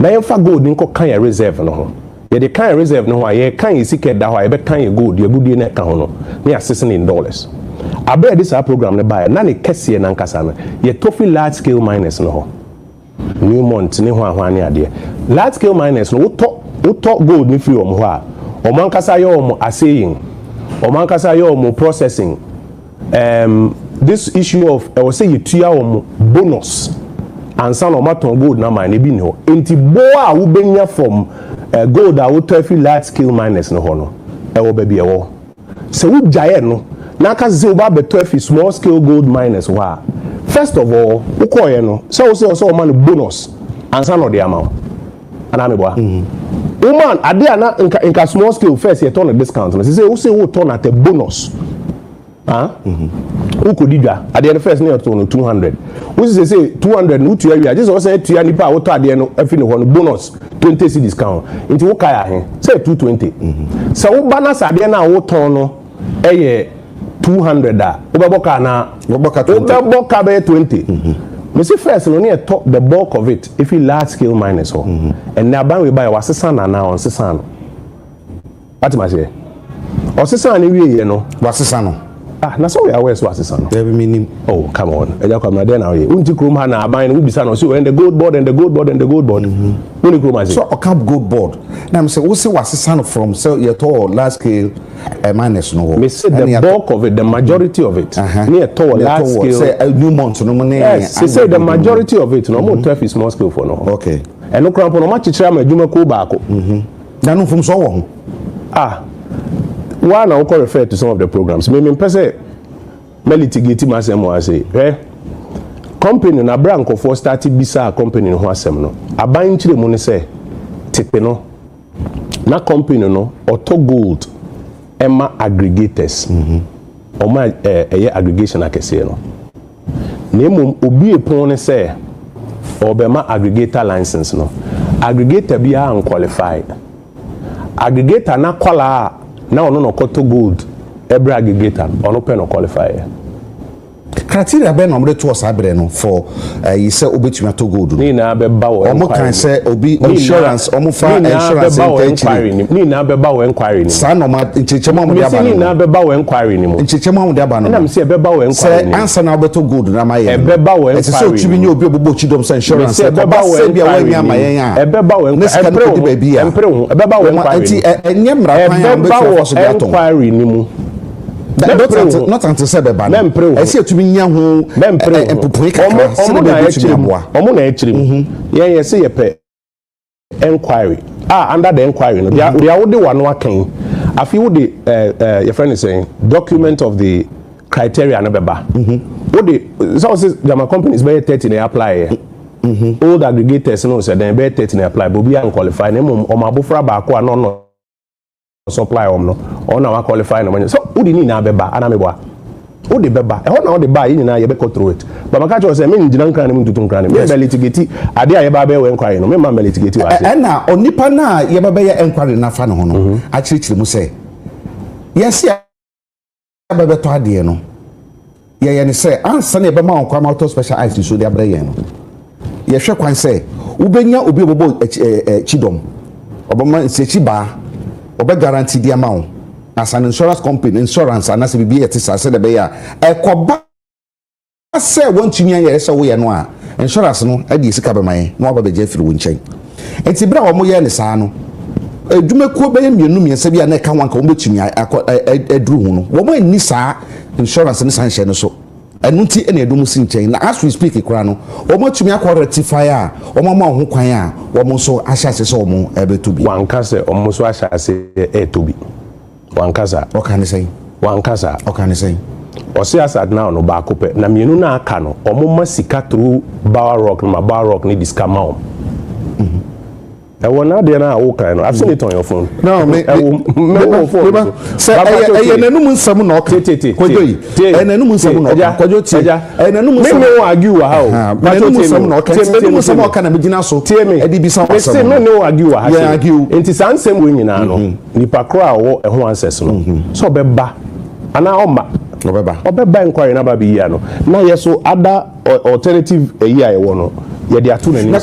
na yen fa gold nko kan your reserve no ho ye the kan reserve no ho ye kan seek that ho ye be kan your gold ye gold na kan ho no na assessing in dollars abere this program ne buy na ne kese nankasa no ye tofi large scale miners no ho Newmont ni hwan ade large scale miners no wo gold ni free ho a omankasa yo omo assaying omankasa yo omo processing this issue of I was say you tua omo bonus and some of maton gold na mine bi ni ho enti bo a wo benya from gold a wo tofi large scale miners no ho no e wo ba bi e wo se wo jaye no na ka ze wo ba beto fi small scale gold miners ho a first of all, who call you no? So man bonus and some of the amount. And I'm woman, I dare not in small scale first you turn a discount. They say who say who turn at a bonus? Who could do that? At the end first near to 200. Who say 200 who to area? Just also to any power to the end every one bonus 20 C discount. Into what kaya say 220. So who balance at the end now who turn no 200 da obaboka na obaboka be 20 me say first no near top the bulk of it if you large scale miners ho and na ban we buy wasesa na on sesa no atima say osesa na wie ye no wasesa no na so we are west wasesa no there meaning oh come on eja come na there now ye unti krom ha na aban we bisa no so and the gold board and the gold board and the gold board unti krom so o cap gold board na me say we say wasesa no from so you to large scale miners no me say the bulk of it the majority of it near to large scale say Newmont no money yes they say the majority of it no more to is small scale for no okay and no cramp no match chira ma adwuma ko baako na no from so wo one I will refer to some of the programs me person litigate myself I say company na branko for started bisa company no asem no aban kire mu ne say tepe no na company no auto gold emma aggregators oma aggregation akese no nemu obi epon ne say obema aggregator license no aggregator bi are unqualified aggregator na kwala na ono no auto gold every aggregator ono pe no qualify criteria be no to sabre no for you say obetumi to gold ni na be ba wo omo kan say obi insurance omo fa insurance inquiry ni na be ba wo inquiry ni sa no ma nchechema mo de aba ni na be ba wo inquiry ni mo nchechema mo de aba no na me say be ba wo inquiry ni say answer na obeto gold na ma ye be ba wo inquiry so tumi ni obi obobo chidom say insurance be ba wo inquiry ni ma ye ya be ba wo inquiry be ba wo inquiry enye mra pan ya obeto so de atom inquiry ni mu not until said beba no I see to be nya ho empopoi kakra omo na echirim ye say ye pe inquiry under the inquiry no they are the one waken afi wo the your friend is saying document of the criteria na beba wo the so the companies be 30 na apply old aggregators no say then be 30 na apply but be unqualified na o ma bofra ba ko no supply no or na qualify no so who ni na beba ana meboa who the beba e ho na who the buy nyina ye be control it but maka cho say me ngina nkran me ntutu nkran me be litigate ade a ye ba be we enquiry no me ma litigate wa say na onipa na ye ba be ye enquiry na fa no ho no a chirichiri mu say yes ya ba be to ade no ye ne say ansa na ye be ma on kwa ma auto special ice so de abre ye no ye hwe kwan say ubenya obi obobo chidom obama nsechi ba obe guarantee the amount as an insurance company insurance and as a BBA say the beya ekoba say want you nya say we no a insurance no e di sika be man no aba be je firi wo nchen enti bra wo mo ye ne saa no adwumakuo be mienu miensa bia na ka wanka wo betumi aduru hu no wo mo ni saa insurance ne san hye no so enunti ene edum si nchen na as we speak ikura no wo mo tumi akọ rectify a wo mo ma ho kwan a wo mo so ahyase so wo mo ebetubi wanka se wo mo so ahyase etobi wanka sa o kan say wankasa say osi asad now no ba kope na mienu na aka no omoma sika through Bower Rock ni discount I want now there now no I've seen it on your phone no me phone say enanum nsam na okete kojoyi enanum nsam na kojo ti enanum nsam me argue wa ha enanum nsam na okete enanum nsam oka na megina so e di bi sa me say no argue wa ha enti sansem we nyina no nipa kra wo eho ancestors no so beba ana oma obeba inquiry na ba bi ya no na yeso other alternative eya ye wo no ye dey atu na ni na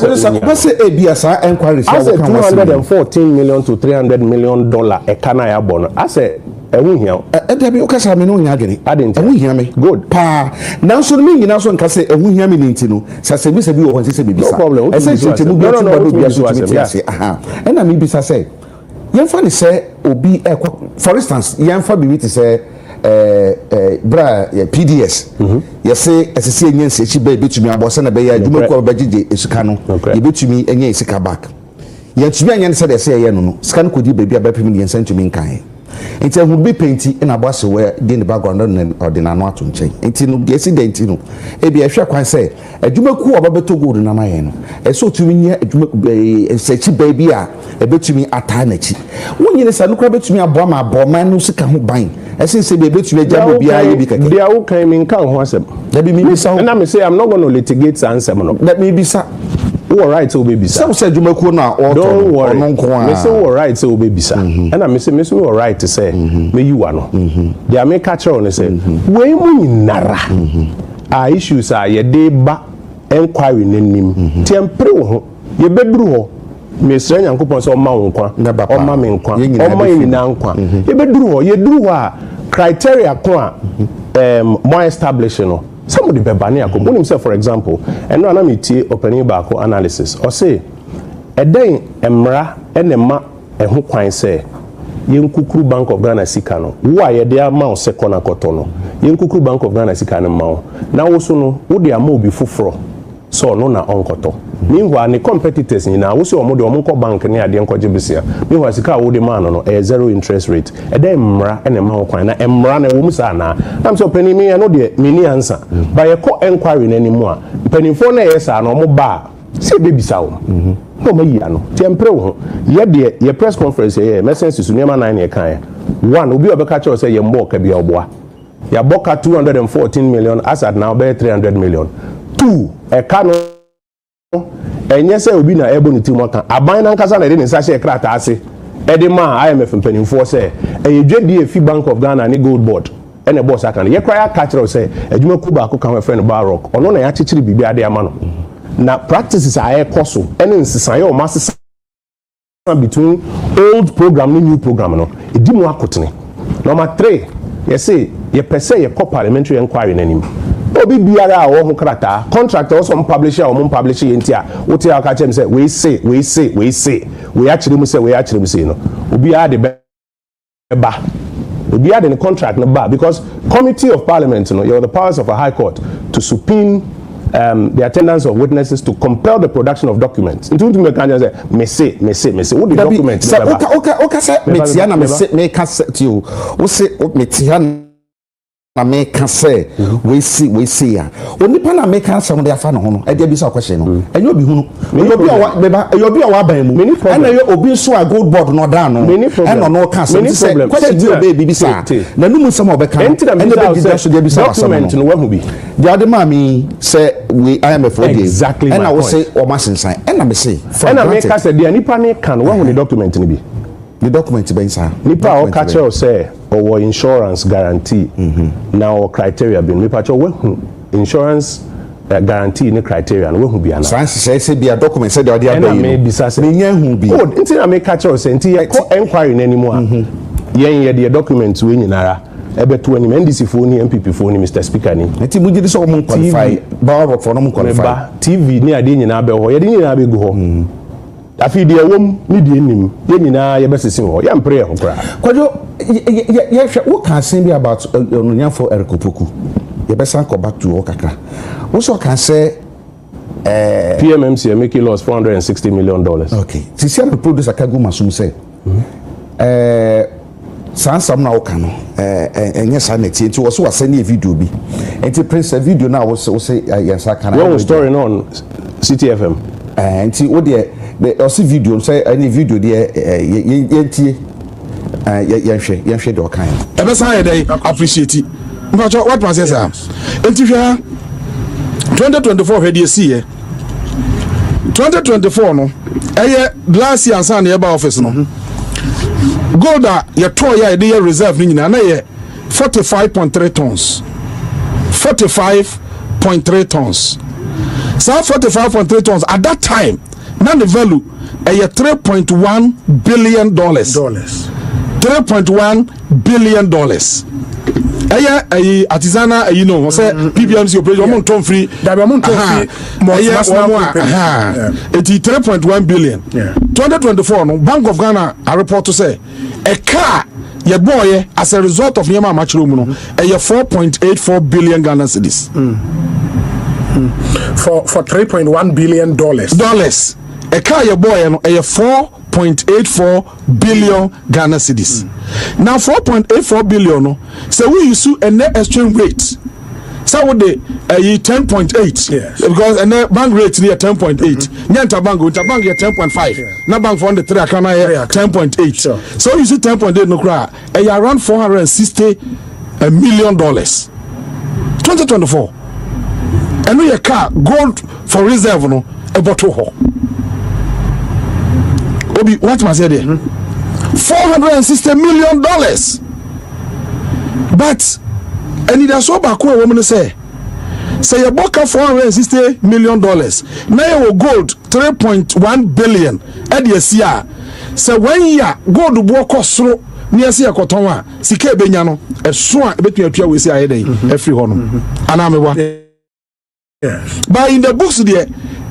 say ebia sa inquiry say wo kan 214 million to 300 million dollar e kana ya bo no ase ewu hia da bi o kasa me no nya adwene ewu hia me good pa na so me nyina so nka say ewu hia me ni nti no sa se bi wo hon se bi bisa no problem ese che mu bi to bi so ti ase aha e na me bisa say yemfa ni say obi for instance yemfa bi ti say bra PDS you say SSC enyense echi ba betumi abose na be ya adwuma ko ba gige esika no ye betumi enye esika back ye tumi anya se de se ye no no sika no kodi ba bia ba pemi ye sentumi nkan enti hu bi penti na abose we dey in the background na ordinano ato nchen enti no the accident no e bia hwe kwan se adwuma ku oba beto gold na ma ye no e so tumi nya adwuma sechi ba bia e betumi ata na chi wonyine sa no kra betumi abo ma abo man no sika ho ban essence be betumi agabo bia ye bi keke dia wo kan min kan ho asem da bi mi bisa na me say I'm not going to litigate ansem no that me bisa wo right so be bisa so say adwumakuo na don't worry me say wo right so be bisa and me say wo right to say me you are no dia me catch on say we mu nyinara a issues a ye dey ba inquiry nanim tempre wo ho ye beduru ho me sra nyankopon so ma wo nkwa o me nkwa o ma nyina nkwa ye beduru ho ye duru ho a criteria ko a more establishing no somebody be bani akom when himself for example eno ana me tie opening back analysis or say eden emra enema eho kwan say yenkukuru Bank of Ghana sika no wo a ye de ama o second akoto no yenkukuru Bank of Ghana sika no ma wo na wo so no wo de ama obi foforo so no na onkoto meanwhile ne competitors ni na wo se omo de omo ko bank ne ade nko gibisia meanwhile sika wo de man no zero interest rate e dey mmra e na ma ho kwan na mmra na wo musa na am so pani me no de me ni answer ba ye ko enquiry na nimu a panifo na ye sa na omo ba se be bisa wo no ma yi ano ti empre wo ye de ye press conference ye message su nema 9 ye kan one obi obeka che say ye mbo ka bia oboa ya boka 214 million as at now be 300 million two e ka no enye say obi na ebo ni team aka aban na nkasa na de ne sahye krata ase e de ma IMF mpanimfo say e dwedi e fi Bank of Ghana ni gold board ene boss aka ye kwaya ka kire say adwuma ku ba ko kan friend Barrock ono na ya chichiri bibi ade ama no na practices are koso ene nsisan ye o masesa between old program and new program no e di mu akotene number 3 you say ye pese ye co parliamentary inquiry nanim obi biara a wo ho krata contractor also publisher or publisher entia wo te aka chem say we actually mu say no obi a de ba obi a de contract no ba because committee of parliament you know you are the powers of a high court to subpoena the attendance of witnesses to compel the production of documents. Into me can say me say what the document okay say metiana me can say to you we say metiana na me can say we see ya onipa na me can say on dey afa no ho no e dey bi say question no enyo obi hu no obi a wa ban mu and obi so a gold board no down no and no can say question dey obi bi say na no mu some obeka and dey be so dey bi say document no wa hu bi the other mami say we IMF for exactly and I will say o ma sensan and I me say and I make say the nipa ne kan wa hu the document ni bi the document ben sir nipa o ka che o say or insurance guarantee now criteria bin nipa che we hu insurance guarantee ni criteria no we hu bia na say be a document say the other day me bisa say me nya hu bi oh nti na me ka che o say nti inquiry na nimu a yen the document we nyinara ebe to anim NDC fo ni MPP fo ni Mr Speaker ni nti mu gidi so mo qualify Barrock for no mo qualify TV ni ade nyina be ho ye de nyina be gu ho afi de wom ni de nim ye nyina ye besesin ho ya mpre ho kra Kwadwo ye hwe wo can say about onunya for erikopoku ye be san go back to wo kakra wo so can say PMMC are making loss $460 million. Okay sisi am producer kagu masum say sansam na woka no enye sa na tie nti wo so wasa na video bi enti prince video na wo say yensa kana one story on CTFM enti wo de o video say any video de yentie yenhwe de okan ebe san ye dey appreciate mfacho what was say enti hwa 2024 hwe de see 2024 no eye last year san na ba office no gold ya to ya de reserve ni nyina na ye 45.3 tons 45.3 tons so 45.3 tons at that time now the value a 3.1 billion dollars 3.1 billion dollars aya ay artisana you know say PBMC operation mon ton free da be mon ton free mo 3.1 billion 2024 no Bank of Ghana a report to say a car your boy as a result of yema machiro mu no a 4.84 billion Ghana cedis for 3.1 billion dollars a car your boy no a 4.84 billion Ghana cedis now 4.84 billion no so we use a net exchange rate so would the 10.8 yes because and the bank rate near 10.8 nyanta bank with bank here 10.5 na bank for the 3 account here 10.8 sure. So you see 10.8 no cry around $460 million 2024 and we a car gold for reserve no a bottle obi what must say there $460 million but and it has so back a woman say you book $460 million now you gold 3.1 billion at the year so when year gold book cost near see a cotton one sike benya no a swan between a we see a day every honor and I'm but in the books there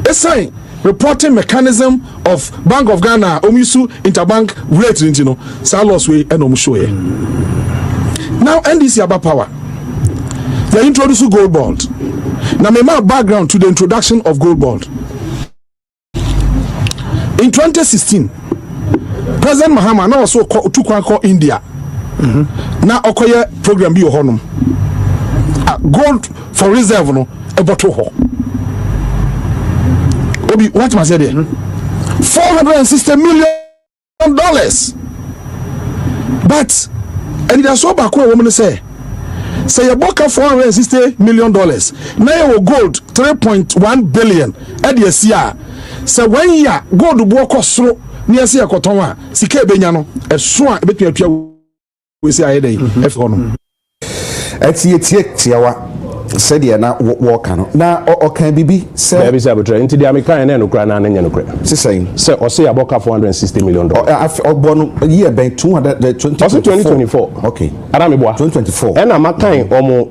a sign reporting mechanism of Bank of Ghana omisu interbank rate you know salos we and omusho now NDC about power they introduce gold bond now my background to the introduction of gold bond in 2016 President Mahama na also took one call India. Na okoye program bi honum. Gold for reserve no e bottle ho. Obi what must say there? $460 million. But and there's so back woman say your boka $460 million. Now your gold 3.1 billion at the year. So when you gold bo kosro near see akotonwa sika ebenya no eso a betua we say ayede e for no tiawa said ya na walk na okan bibi say baby say abetre nti dia me kan na no kra na nya no kra say o say aboka $460 million obono year ben 2024 okay ara me boa 2024 and am kan omo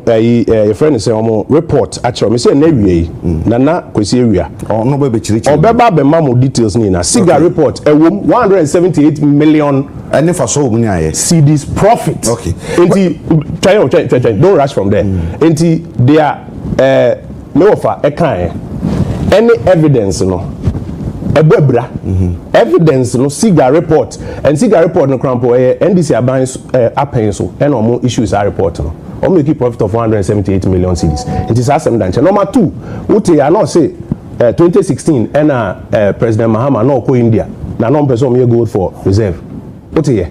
your friend say omo report actually me say na wie na kwesi ewia no be chiri obeba be mamo details ni na cigar report ewom $178 million and for so many aye CD's profit okay enti try don't rush from there enti there no offer any evidence no ebebra evidence no cigar report and cigar report no crampo NDC aban apen so and omo issues our report no omo make profit of 178 million cedis it is asem dan number 2 uti ya no say 2016 and President Mahama no ko India na no person me gold for reserve uti ye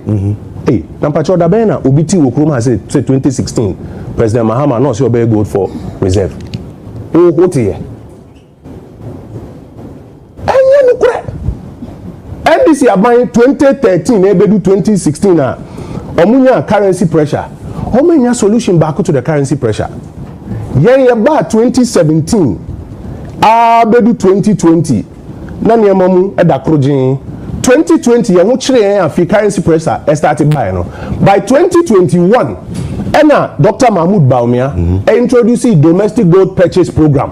hey na pacho da bena obiti wo Nkrumah say 2016 President Mahama no say obey gold for reserve uti ye NDC aban 2013 ebedu 2016 na omunya currency pressure omenya solution back to the currency pressure ye ba 2017 abedu 2020 na niam mu edakrojin 2020 ye ho kire afi currency pressure started by no by 2021 ena Dr. Mahmoud Bawumia introduce domestic gold purchase program.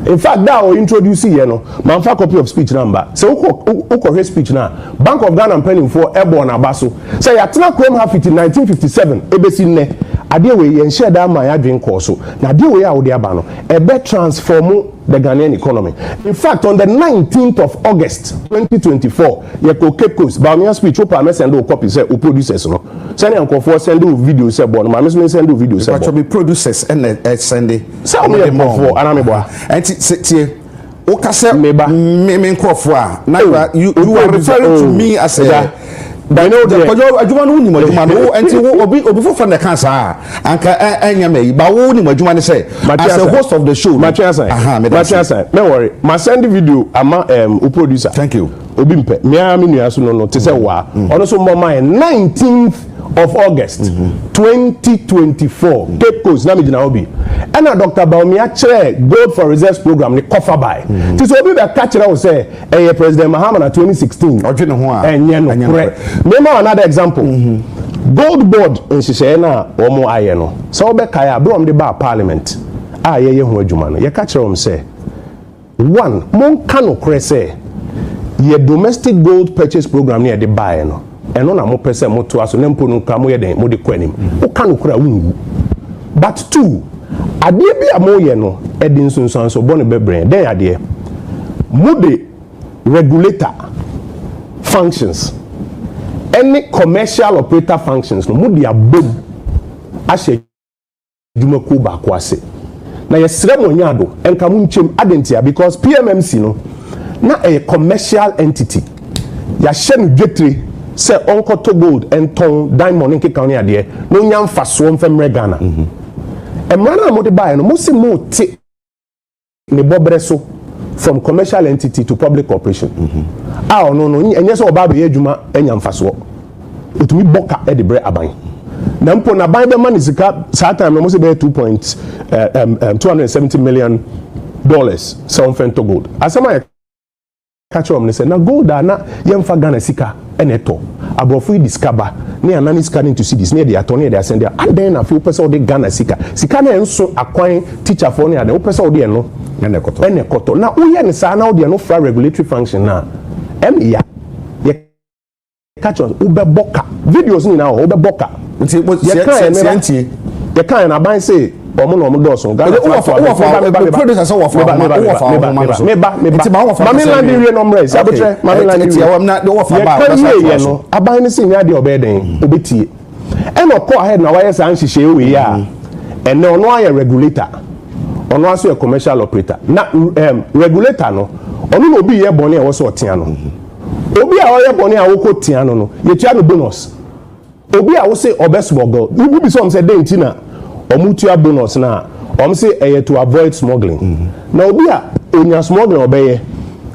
In fact, that will introduce you know, manfa copy of speech number. So uko speech na Bank of Ghana penning for airborne abaso. Say atena Chrome half it in 1957. Ebesi ne ade we yen share that my adwin course. Na ade we a wo de aba no ebe transform the Ghanaian economy. In fact, on the 19th of August 2024, yeko Cape Coast Bawumia speech opa me send o copy say o producers no. Send am for send o video say bon ma me send o video say bon. But be producers and send it. Say me for anami boa. Tie o ka say me nkrofo a na you are referring to me as a I know the adwuma no ni adwuma no enti obi fofo na kan sa anka anya me ba wo ni adwuma ne say as a host of the show Matiasa don't worry ma send video ama producer thank you obi mpe me nua so no te say wa ono so mo my 19th of August 2024 Cape Coast na me gina obi and Dr. Bawumia chair gold for reserves program ni cover by ti so obi be catch na say President Mahama na 2016 odwe ne ho a enye no name another example gold board nhihye na omo aye no so obe kai abrom de ba parliament a ye ho adwuma no ye catch am say one mon kano kre say ye domestic gold purchase program ni e de buy no eno na mo pese mo to aso nempo no ka mo ye den mo de kwanim o kano kra wungu but two ade bi amoye no e de nsunsan so bo ne bebre den ade mo de regulator functions any commercial operator functions no mo de abom ahye dwumako ba ko ase na yesre mo nyado enka mo nchem adentia because PMMC no na a commercial entity ya shenu dwetre say onkoto gold and ton diamond nke kan ade no nyamfa so mfemre Ghana emra na mo de buy no mo se mo ti ne bobre so from commercial entity to public corporation no enye so oba be adwuma enyamfa so otumi boka e de bre aban na mpo na ban be man sika saa time no mo se be $270 million so mfento gold asema catch on say na gold na yemfa Ghana sika eneto abrofo discover ne anani scanning to see this near the attorney they send there and then a few person de Ghana sika na enso akwan teacher for ne ade wo person de no enekoto na wo ye ne sa na wo de no fra regulatory function na ya catch on ube boka videos ni na ube boka nti the kind of buy say omo no omo doso Ghana producer say wafa mami land we no mre say abotre mami land we na the wafa ba that's no aban ni sin ya de obeden obetie e no call ahead na why say anhihye we ya and no no aye regulator ono aso a commercial operator na regulator no ono no obi ye bone e wo so otia no obi a oye bone a wo ko tia no yetua no bonus obi a wo say obesmogo you be some say dey na omutua bonus na say to avoid smuggling na obi a onya smuggling obeye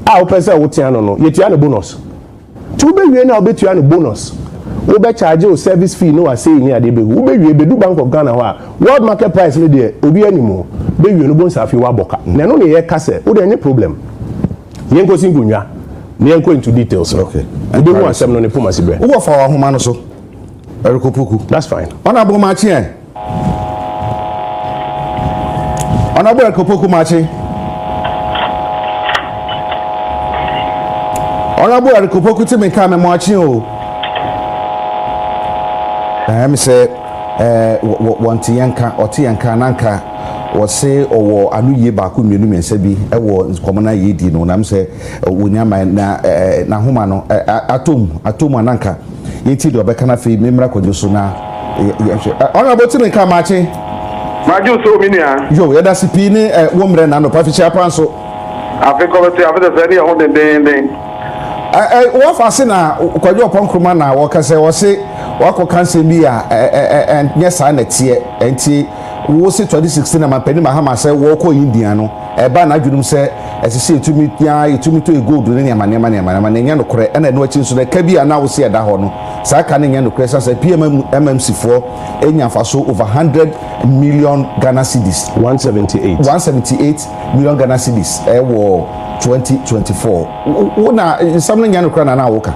a wo pese wo tia no yetua no bonus tu be wie na obetua no bonus wo be charge o service fee no say yin ade be wo be wie be do Bank of Ghana ho world market price no dey obi animo be wie no bonus afi wa boka na no ne ye kase wo dey any problem yen ko singunwa ne yen ko into details okay and do one asem no ne puma sibre wo fa wa homa no so erikopuku that's fine honorable machi honorable erikopuku machi honorable erikopuku ti me ka me machi o me say wanti yanka oti yanka nanka wose owo anuye ba ko mienu mensa bi ewo nkomona yedi no nam se wonyama na homa no atom ananka yeti do obeka na fe memra kwadwo so na ona boti me ka machi maju so minia yo yeda sipi ni wo mre na no pafi chia panso afekobete afete ho den wo fa se na Kwadwo Oppong Nkrumah na wo ka se wo se wako kanse bi a nyesa na tie enti wo se 2016 na mapani mahama se wo ko India no eba na adwunum se esese etumi to gold ne amane na nya no kore na no achi nso na ka bi a na wo se eda ho no sa ka ne nya no kore sa PMMC for enya faso over 100 million Ghana cedis 178 million Ghana cedis wo 2024 wo na samle nya no kore na wo ka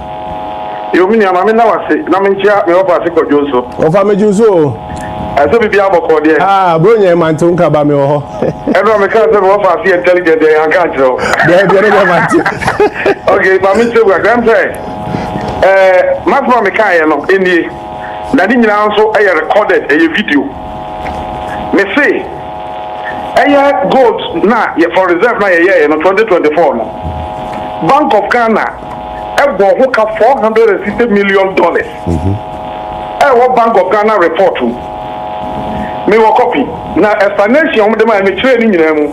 yo mini ama me na wase na me ntia me ofa se Kwadwo so ofa me juso aso bibi aboko de bro nye mantu nka ba me ho everyone me can say ofa se intelligent de an kan tro de mantu okay ma me tsewa gram say ma me kan ye no eni na di nyina nso e recorded e video me say gold na ye for reserve na ye no 2024 no Bank of Ghana ebo ho ka $460 million Bank of Ghana report me wo copy na explanation mo de ma me kire ni nyina mu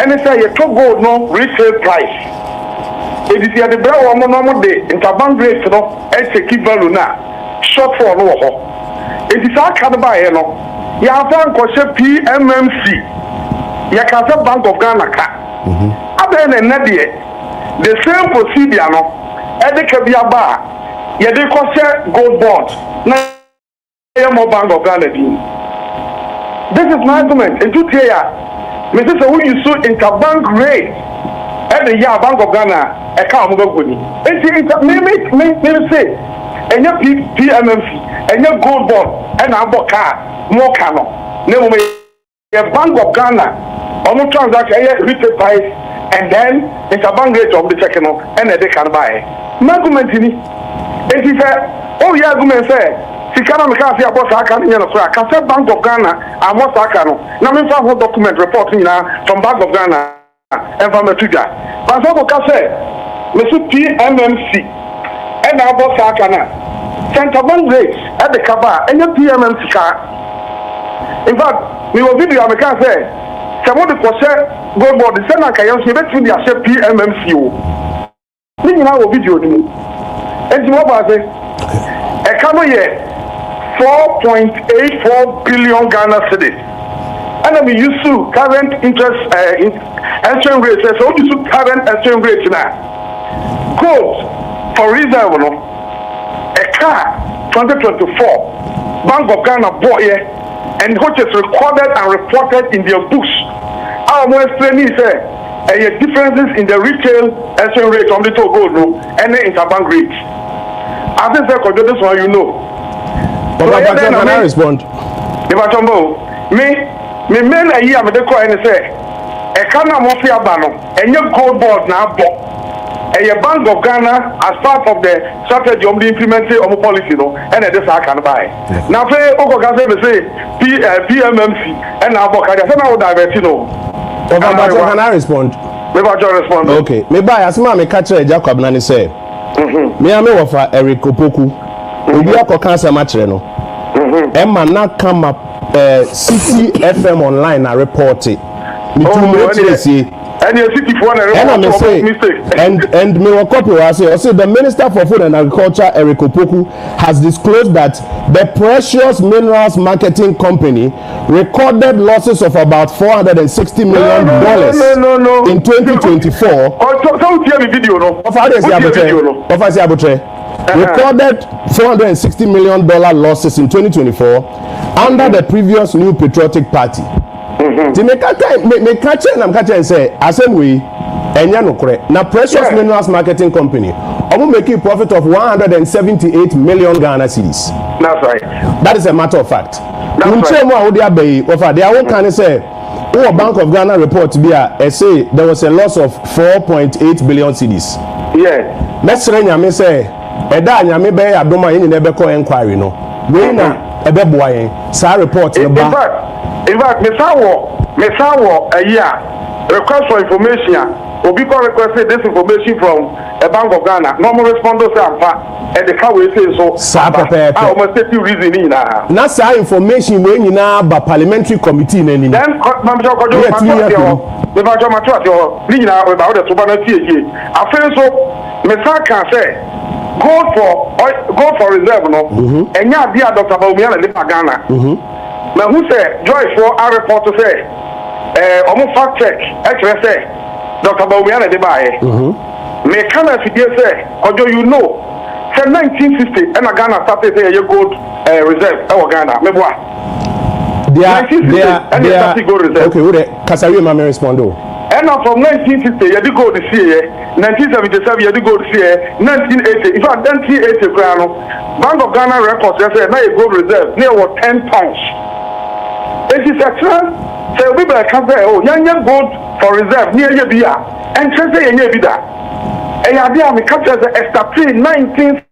ene say ye to gold no retail price edisi ade bra wo mo no mo de interbank rate no e check value na short for no ho edisi aka de ba ye no ya fa nko she PMMC ya ka se Bank of Ghana ka abe na de the same procedure no edeka bia ba ye de ko se gold bond na ye mo Bank of Ghana din. This is my argument. And to tell ya, me say who you so interbank rate at the year Bank of Ghana account mo go ni. Me say enya PMMC enya gold bond and aboka mo ka no. Na mo Bank of Ghana on transaction retail price and then interbank rate of the check no and they can buy. My argument ni it is your argument say sikana me ka say about aka nya no so aka say Bank of Ghana amos aka no na me fa ho document report na from Bank of Ghana and from Tuga but so ka say me so PMMC and amos aka na interbank rate at the cover and PMMC ka in fact me will video me ka say somebody ko say gold board say na ka yon say between dia say PMMC o ni na wo video ni enti mo ba say e ka no ye 4.84 billion Ghana cedis. And then we use to current interest exchange rate. So we use current exchange rate now. Gold for reserve no. A car 2024 Bank of Ghana bought here and which is recorded and reported in their books. Our more explaining is differences in the retail exchange rate on the gold no and the interbank rate. I think this one you know. But can I respond? If I tumble, me men a year, me de call and say, a canna mafia bano, and your gold board now bought. a Bank of Ghana as part of the strategy of the implementing of policy, no, and this I can buy. Now, say, say PMMC and now Bokaya, so now divert, you know. Can I respond? Maybe I just respond. Okay, maybe as my catcher Jacob Nani say, me am offer Eric Opoku, we are cancer match, no. Emma not come up City FM online and report it. Me and you city for and me will copy I say the Minister for Food and Agriculture Eric Opoku has disclosed that the Precious Minerals Marketing Company recorded losses of about $460 million in 2024. Don't hear me video no. Recorded $460 million losses in 2024 under the previous New Patriotic Party. The me catch and say asem we enya no kore na Precious Minerals Marketing Company omo making profit of 178 million Ghana cedis. That's right. That is a matter of fact. Unchemo a wo dey abai offer they are can say our Bank of Ghana report be say there was a loss of 4.8 billion cedis. Yeah. Mesre nyame say eda nyame be adoma yin na be call inquiry no. We na ebe boa yen sa report no ba. In fact, Mesawo a year request for information. Obi requested this information from a Bank of Ghana. Normal responders are and the car will say so. I almost take you reason in that's our information when you know about parliamentary committee in any. Then, about the I feel so. Mesa can say go for reserve no. And yeah, dear Dr. Baumiana de Ghana. Now who say Joy for our report to say almost fact check actually say Dr. Baumiana de Baye me can I say or you know say 1960 and Ghana started say a gold reserve Ghana me boy they are okay what Kasari mama respond and now from 1960 you did go this year 1977 you did go this year 1980 in fact 1980 Bank of Ghana records say now a gold reserve near what 10 pounds. It is a trend. Say we can say, oh, young gold for reserve near your beer, and say say near bida. And idea me capture the establish 1960.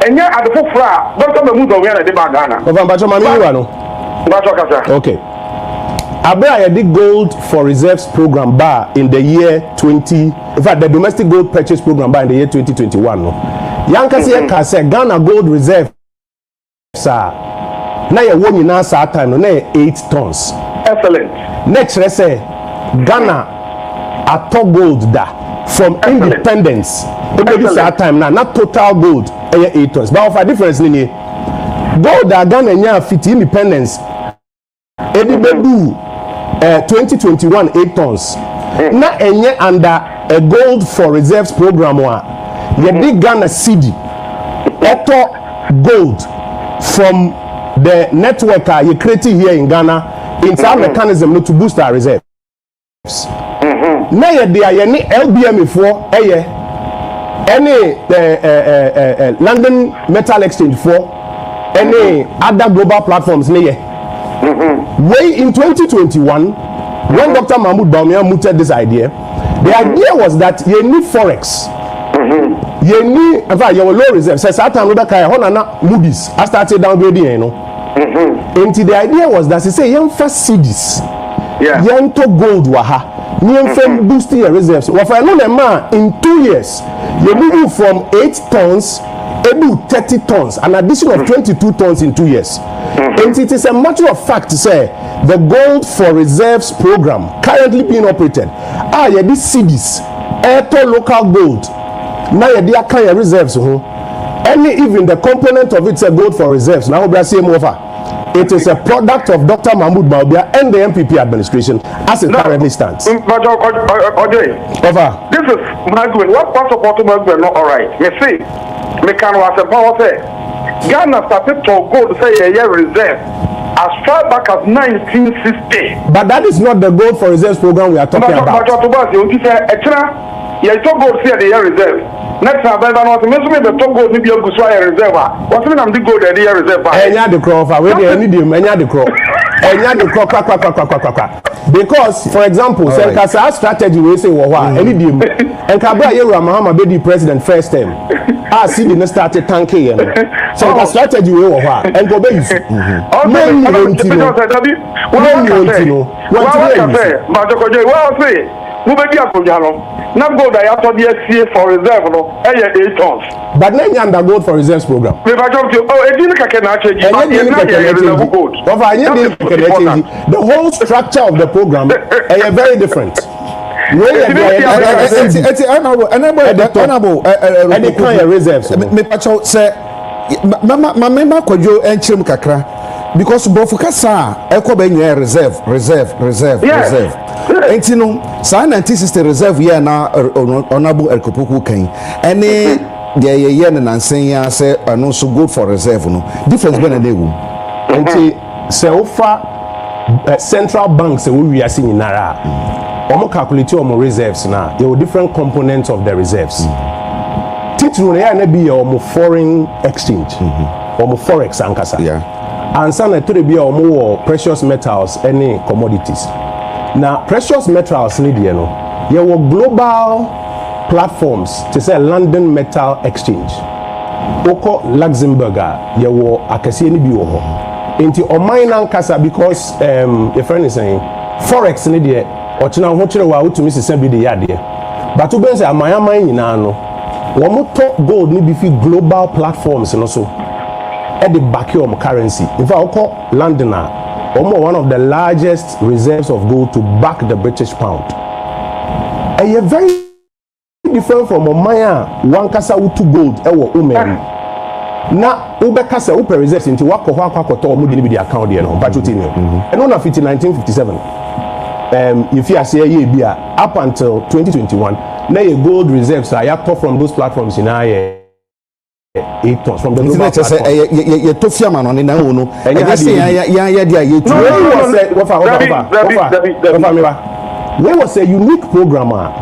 And yeah, at the fufra, Dr. Mamuzo we are the Ghana. Okay. Abia the gold for reserves program bar in the year 20. In fact, the domestic gold purchase program bar in the year 2021. No. Yankasi can say Ghana gold reserve, sir. Now you won in our time, no 8 tons. Excellent. Next, let's say Ghana a top gold da from independence. This our time now, not total gold, 8 tons. But of a difference, gold that Ghana nya fit independence. Edibedu 2021 8 tons. Now enye under a gold for reserves program one. Ye Ghana cedi eto gold from the network you creating here in Ghana in some mechanism to boost our reserves. Now there are any LBM for any London Metal Exchange for any other global platforms way in 2021 when Dr. Mahmoud Bawumia mooted this idea, the idea was that you need forex. You need, in fact, your low reserve. Says Satan Roda Kaya Honana Moody's. I started downgrading, you know. And the idea was that they say young first CDs, young to gold waha, young from boosting your reserves. Well, for another man in 2 years, you're moving from 8 tons to 30 tons, an addition of 22 tons in 2 years. And it is a matter of fact to say the gold for reserves program currently being operated. These CDs, airto local gold. Now you are reserves. Any even the component of it's a gold for reserves. Now we are saying over. It is a product of Dr. Mahmoud Bawumia and the MPP administration as it currently stands. Over. This is Magwin. What part of Magwin not all right? Me see, me can was a power say Ghana started to gold say a year reserve as far back as 1960. But that is not the gold for reserves program we are talking about. Yeah, top gold here the year reserve. Next time, I don't know. Maybe the top gold maybe a reserve. What's the name of the gold the year reserve? Enya the crop. We need them. Enya the crop. enya de kwa because for example Senkasa strategy we say wo ho any dem enkabra Yewura Mahama be the president first term see the start tank here so strategy we wo ho enko be use we be na gold I have to be for reserve no 8 tons but na nyanda gold for reserves program we ba job edin ka na change the whole structure of the program is very different reserves me pacho say mama Kwadwo enchim kakra because bofu kasa ekoba nyu reserve enti no sa 1960 reserve year na honorable Erkopoku kan ene de ye na nansen ya say ano so good for reserve no difference be na dey enti se ofa central banks we wiase nyinara omo calculate omo reserves na there different components of the reserves titru na na be omo foreign exchange omo forex ankasa ansa na to be omo precious metals any commodities. Now, precious metals need no. There were global platforms to say London Metal Exchange. Oko Luxembourg, there were akasi ni bi wo ho. Enti omine ankasa because a friend is saying forex need there ochina ho kire wa utumi sesa bi de yade. But oben say amayaman nyina no. Wo mo top gold ni bi fi global platforms no so. At the back of currency. In fact, oko London one of the largest reserves of gold to back the British pound. And you're very different from Omaya, one kasa utu gold, ewo umen. Na ube kasa upe reserves into wako to omudi ni the account here no, but you know. And on 1957, if you say ye bia up until 2021, now your gold reserves are top from those platforms in our 8 tons from the global platform. You tofia man on na no. I say ya dia you There was a unique programmer.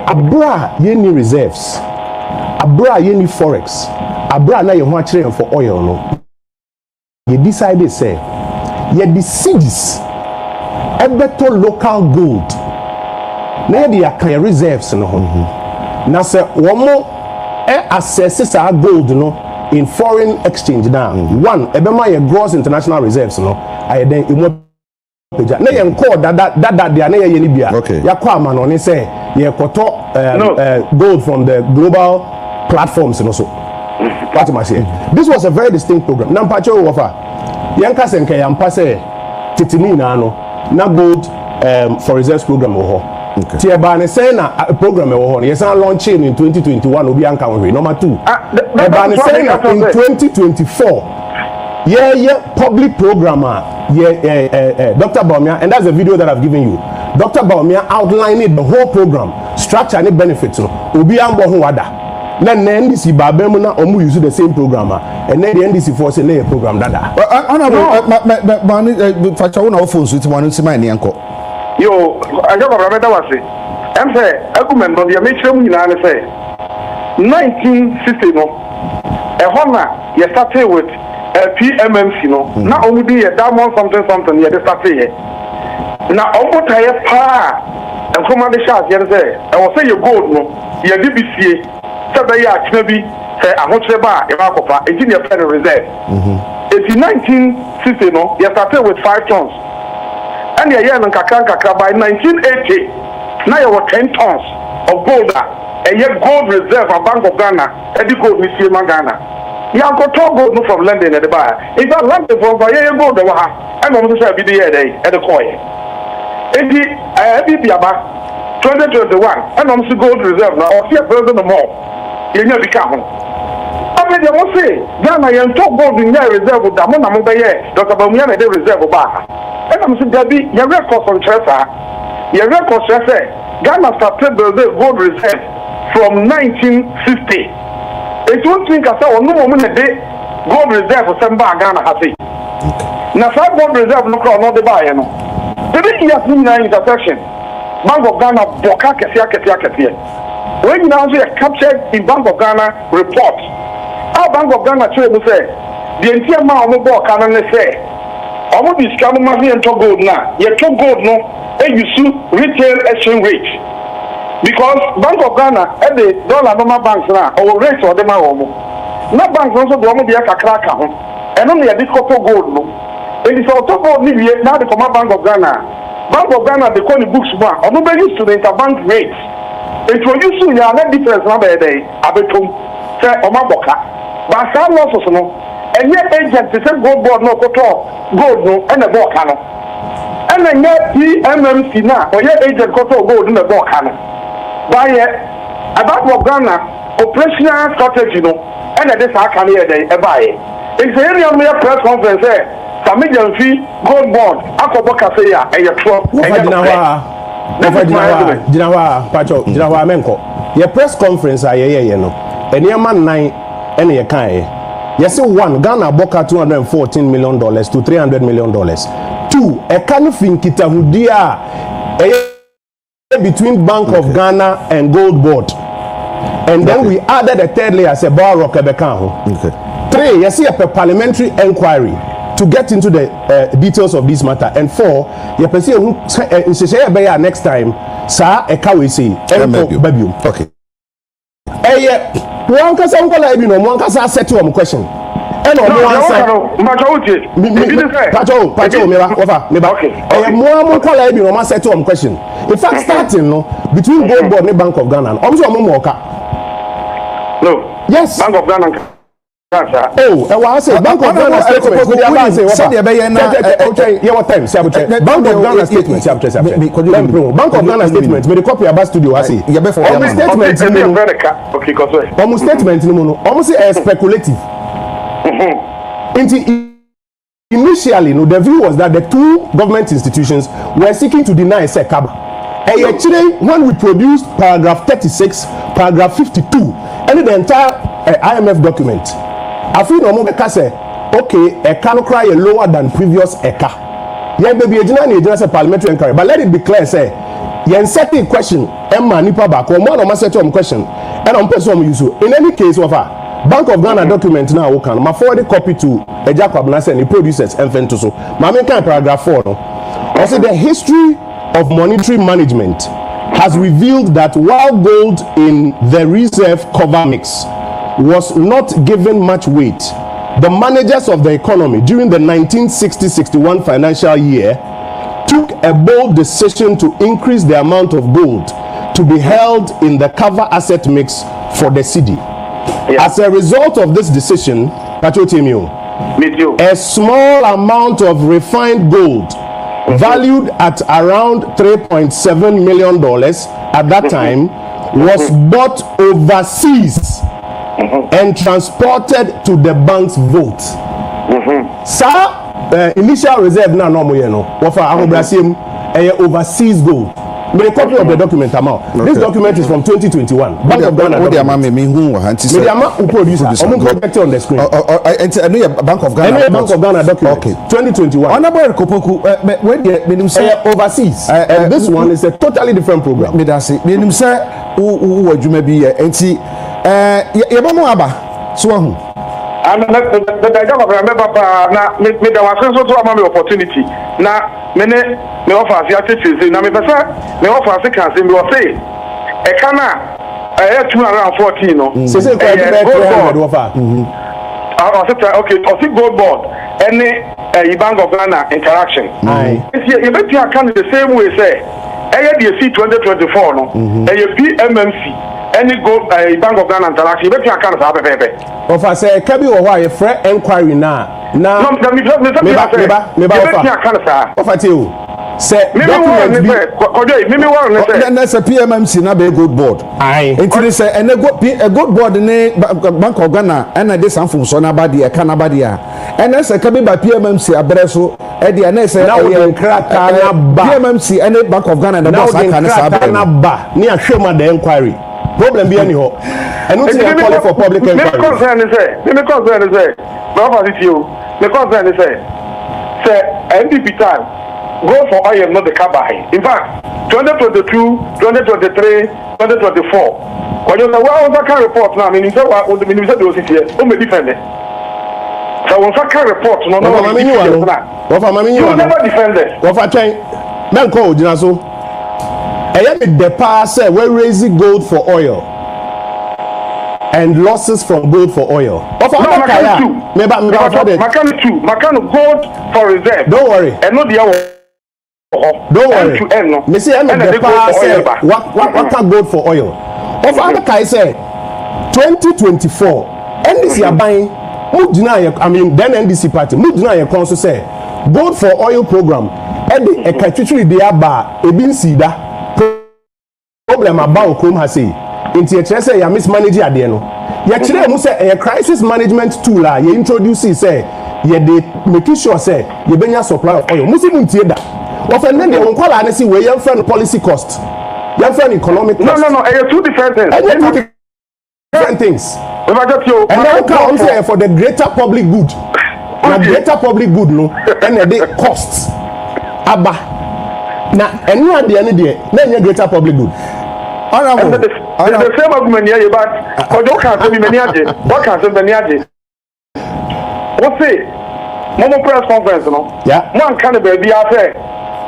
Abra yeni reserves. Abra yeni forex. Abra na ye ho akire for oil no. You decided say ye the cities ebeto local gold. Na ye the reserves no ho. Na say womo assesses our gold no in foreign exchange now. One, ebema ye gross international reserves no. I then imo peja. Na ye nko that dia na ye ni bia. Ya kwa ma no ni say ye koto gold from the global platforms no so. What am I saying? This was a very distinct program. Na mpacho wofa. Yanka senke yampa say titini na no. Na gold for reserves program wo ho. Tie ba ne say na program e wo ho yes an launch in 2021 obi anka wo number 2 e ba ne say na in 2024 public programmer Dr. Baumia, and that's the video that I've given you. Dr. Baumia outlining the whole program structure and benefits obi ambo ho wada na NDC ba ba mu na omu use the same programmer and then the NDC force na program dada facha wo na wo phone so ti mo no ntima ne enko yo ajo ko brother wase em say argument no dia me chere mu nyina ne say 1960 no e hona ye started with PMMC no na omudi ye diamond something ye started here na omuta ye pa Nkrumah de shas ye say e wo say ye gold no ye DBCA say be ya kina bi say ahotre ba e ba kofa e ji ne federal reserve in 1960 no ye started with 5 tons. And the year by 1980, now you were 10 tons of gold. A year gold reserve at Bank of Ghana, Eddie Gold, Monsieur Ghana. You have got gold from London at the buyer. If that London from a year gold, and I'm going to say be the day at the coin. In the BBA 2021, and I'm to gold reserve now, or 4,000 more. You never become. I mean, you must say, Ghana, you talk gold in your reserve with the Mona Mobile, Dr. Baumia, they reserve bar. And I'm saying, Debbie, your records on Tressa. Your records say Ghana started the gold reserve from 1960. It won't think I saw no woman a day gold reserve for some bar Ghana has it. Now, some gold reserve look on the buy, you know. The big years in intersection, Bank of Ghana, Boka, Katia. When you now see a captured in Bank of Ghana report, our Bank of Ghana trade will say, the entire amount of Boka can say. Almost this kind of money and gold now. You took gold no, and you see retail exchange rate. Because Bank of Ghana at the dollar normal banks now, or rates or them are not banks also do almost the crack and only a disco gold no. And it's also gold now the Bank of Ghana. Bank of Ghana they call the books one, or nobody used to the interbank rates. Introduce you are not difference number a day, abetum, say Omaboka. But some losses no. And yet agent the same gold board no gold no and a board cannon. And then yet PMMC now or yet agent gold in the board cannon. By about what Ghana operational strategy no and this how can you buy it. It's the area of press conference there. Sammy gyamfy gold board akoboka say ya e yetro Dinawa Pacho Dinawa Menko. Your press conference aye no. Eniema 9 ene ye kan yes, one, Ghana boka $214 million to $300 million. Two, a canufin kitahudia between Bank of Ghana and Gold Board. And then we added a third layer as a bar rock okay. Three, you see a parliamentary inquiry to get into the details of this matter. And four, you can see next time, sir, a cow is baby. Okay. One can say, one can set you a question. And on one side, question. In fact, starting between Gold Board and Bank of Ghana, no. Yes. Bank of Ghana. Oh, and what I say, Bank of Ghana statement. Bank of Ghana statement. Bank of Ghana statement. May the copy about studio. I see. Almost statement. Almost speculative. Initially, the view was that the two government institutions were seeking to deny Sekaba. And actually, when we produced paragraph 36, paragraph 52, and the entire IMF document, I feel no more say, okay, a can cry lower than previous eka. Yeah, baby, a parliamentary inquiry, but let it be clear, say, yen setting question, Emma Nipa back, or one of my set question, and on person use. In any case, of her. Bank of Ghana document now we can forward a copy to Jacob Nasa and the producers and Fentoso. Mami can paragraph 4 no. Also the history of monetary management has revealed that while gold in the reserve cover mix was not given much weight, the managers of the economy during the 1960-61 financial year took a bold decision to increase the amount of gold to be held in the cover asset mix for the city. Yeah. As a result of this decision, a small amount of refined gold valued at around $3.7 million at that time was bought overseas and transported to the bank's vault. Sir, initial reserve now overseas gold. May a copy of the document amount. Okay. This document is from 2021. Bank of Ghana document. Producer. I'm projected on the screen. Bank of Ghana. Bank of Ghana document. Okay. 2021. Overseas. And this one is a totally different program. Me say who adwuma bi ye enti yebamo aba so ahu. And the remember na me da wasen so to am opportunity na me offer as yate na me pesa me offer as can say me say e kana 214 no say gold offer okay I think gold board any Bank of Ghana interaction you bet you can the same way say the 2024 no PMMC any gold Bank of Ghana interaction you bet you can say offer say kabi wo wa ye free inquiry na offer tell say document say PMMC na be gold board until say a gold board ne Bank of Ghana and this am so na badi e kana badi a and say kabi ba PMMC abreso e dey na say PMMC and Bank of Ghana na boss kana sa na ba ni ahwema the inquiry problem be any ho and no say call for public inquiry me concern is say NDP time go for oil not the cabaret. In fact 2022 2023 2024 when you know what can report now I mean say what the minister do sit here who may defend it So when Saka report, no, you never defend it. What I trying? Then call Jinaso. I am the past say we're raising gold for oil and losses from gold for oil. Makano gold for reserve. Don't worry. And not the hour. Don't worry. Me say I'm the past say what gold for oil. Of other guy say 2024 NDC are buying. I mean, then NDC party. Mujina ye council say gold for oil program. Edi ekatwitwi de aba ebin sida problem about kom ha say. Inti ye say ya mismanage ade no. Ye kire mu say a crisis management tool a ye introduce say ye dey make sure say ye benya supply of oil. Musi muntie da. Wo fe ne de onkwala ne say we ye friend policy cost. Ye friend economic cost. No, two different things. Different things. And now come say for the greater public good. The greater public good no and the costs. Abba. Now any at the end of the day, then greater public good. The same argument here, but you can't say many ages. What can't say many ages? What's it? Momo press conference, no? Yeah. One kind of baby affair.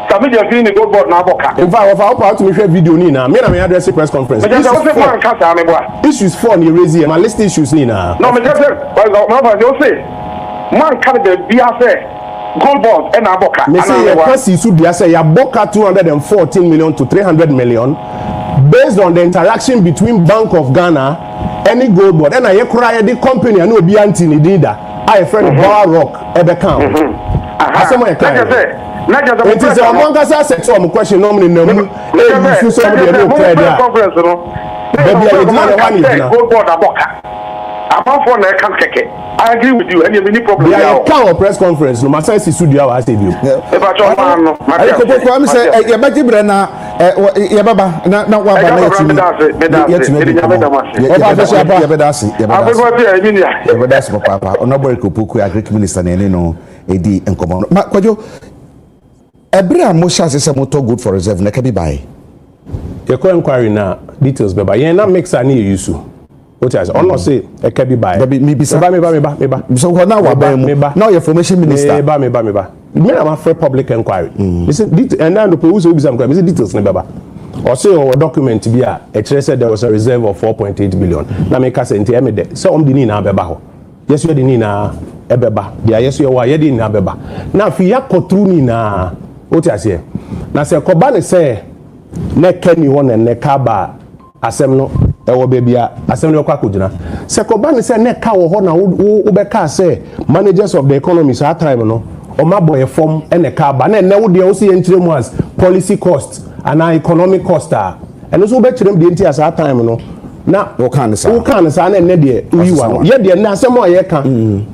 Sammy Gyamfy ni gold board na boka. In fact, if I out to me share video ni na, me na me address press conference. Issues 4 ni raise here, my list issues ni na. No, me just say, you say, man can be affair. Gold board and aboka. Me say your press issue dia say ya boka 214 million to 300 million based on the interaction between Bank of Ghana any gold board and I cry the company and no be anti ni dida. I friend Bar Rock ebe kan. Asemo e kan. It is among us as some question normally no mu e so some dey no credit conference no baby I dey gold board aboka apart from na kan keke I agree with you any problem there can press conference no matter si studio I say you e ba cho man no I ko am say e ba gibre na e baba na wa ba na yetimi yetimi papa honorable Kopoku agric minister na ene no edi enkomo ma Kwadwo Ebra Mosha say motor good for reserve na ka bi buy. Ye ko inquiry na details be buy. Ye na mix ani use. What is on say e ka bi buy. Me bi sa. Me ba. So na wa buy mu. Now your information minister. Me ba. Me na ma for public inquiry. Me say and now the police will be some me say details na baba. Or say our document bi a e kire say there was a reserve of 4.8 billion. Na me ka say enti e me de. So di ni na be ba ho. Yes you di ni na e be ba. Dia yes you wa ye di na be ba. Na fi ya kotru ni na what you say? Na se koba say ne kani ho ne ka ba asem no e wo bebia asem no kwa kujina se koba say ne ka wo ho na wo be ka say managers of the economy so at time no o ma boy form e ne ka ba na ne wo de wo say entire mu as policy cost and economic cost and so be kirem de enti as at time no na wo kan sa na ne de wiwa ye de na asem o ye kan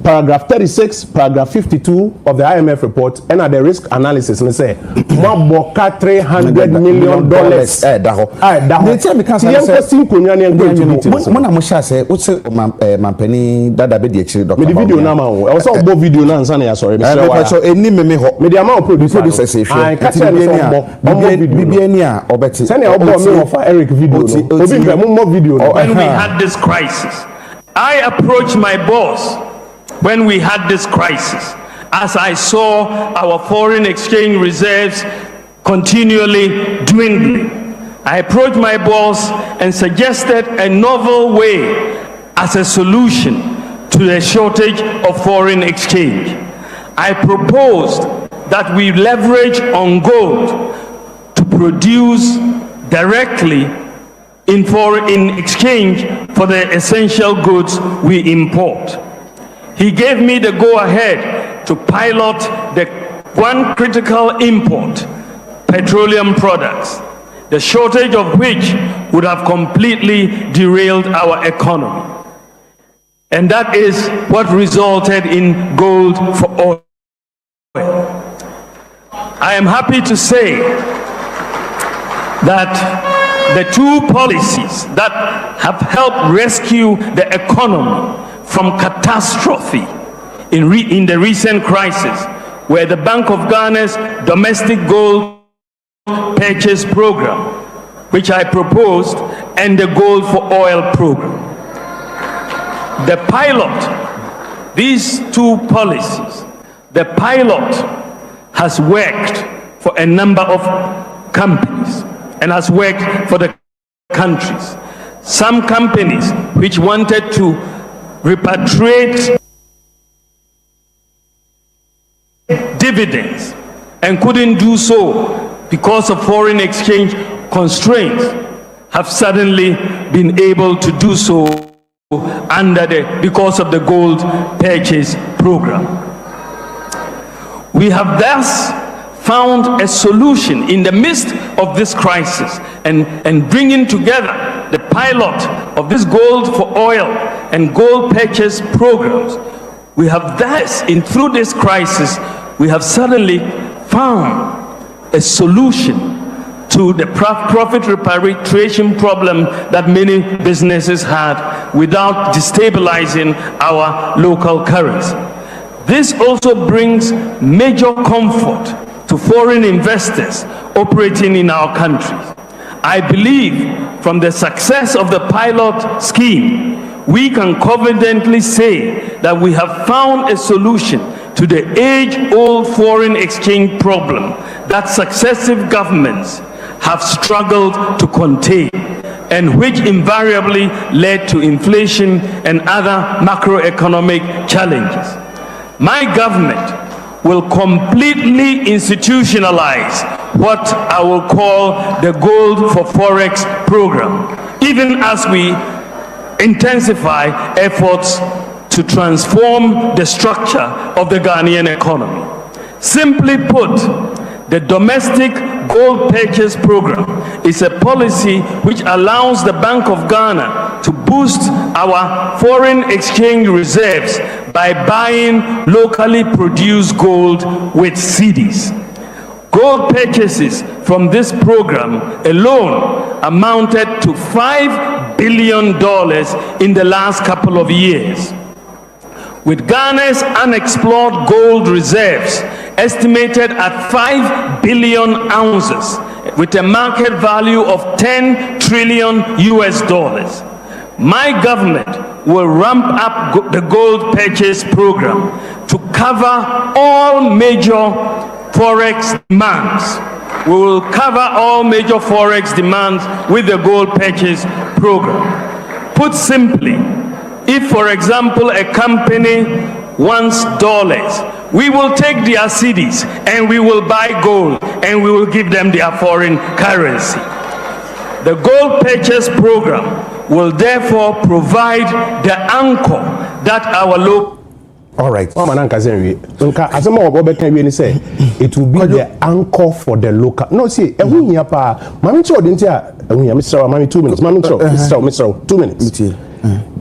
paragraph 36 paragraph 52 of the IMF report and at the risk analysis and say maboka $300 million da ho me tell me kan say mo na mo sha say o say mampani dada be de ekiri doctor me video na ma o e so bo video na nsa na ya sorry me say wa so eni me ho me de ama o producer say I catch bibi a obeti say na o bo me offer Eric video no obi be mo video. When we had this crisis, I approached my boss when we had this crisis, as I saw our foreign exchange reserves continually dwindling. I approached my boss and suggested a novel way as a solution to the shortage of foreign exchange. I proposed that we leverage on gold to produce directly in exchange for the essential goods we import. He gave me the go-ahead to pilot the one critical import, petroleum products, the shortage of which would have completely derailed our economy. And that is what resulted in gold for oil. I am happy to say that the two policies that have helped rescue the economy from catastrophe in the recent crisis were the Bank of Ghana's domestic gold purchase program, which I proposed, and the gold for oil program. The pilot these two policies, the pilot has worked for a number of companies and has worked for the countries. Some companies which wanted to repatriate dividends and couldn't do so because of foreign exchange constraints have suddenly been able to do so because of the gold purchase program. We have thus found a solution in the midst of this crisis and bringing together the pilot of this gold for oil and gold purchase programs. We have thus, through this crisis, we have suddenly found a solution to the profit repatriation problem that many businesses had without destabilizing our local currency. This also brings major comfort to foreign investors operating in our countries. I believe from the success of the pilot scheme, we can confidently say that we have found a solution to the age-old foreign exchange problem that successive governments have struggled to contain and which invariably led to inflation and other macroeconomic challenges. My government will completely institutionalize what I will call the Gold for Forex program, even as we intensify efforts to transform the structure of the Ghanaian economy. Simply put, the domestic gold purchase program is a policy which allows the Bank of Ghana to boost our foreign exchange reserves by buying locally produced gold with cedis. Gold purchases from this program alone amounted to $5 billion in the last couple of years. With Ghana's unexplored gold reserves estimated at 5 billion ounces with a market value of 10 trillion US dollars. My government will ramp up the gold purchase program to cover all major forex demands. We will cover all major forex demands with the gold purchase program. Put simply, if, for example, a company wants dollars, we will take their cedis and we will buy gold and we will give them their foreign currency. The gold purchase program will therefore provide the anchor that our local. All right. It will be the anchor for the local. No, see, a win yapa. Mammy Cho didn't hear. Mammy 2 minutes. Mammy Cho, Mr. 2 minutes.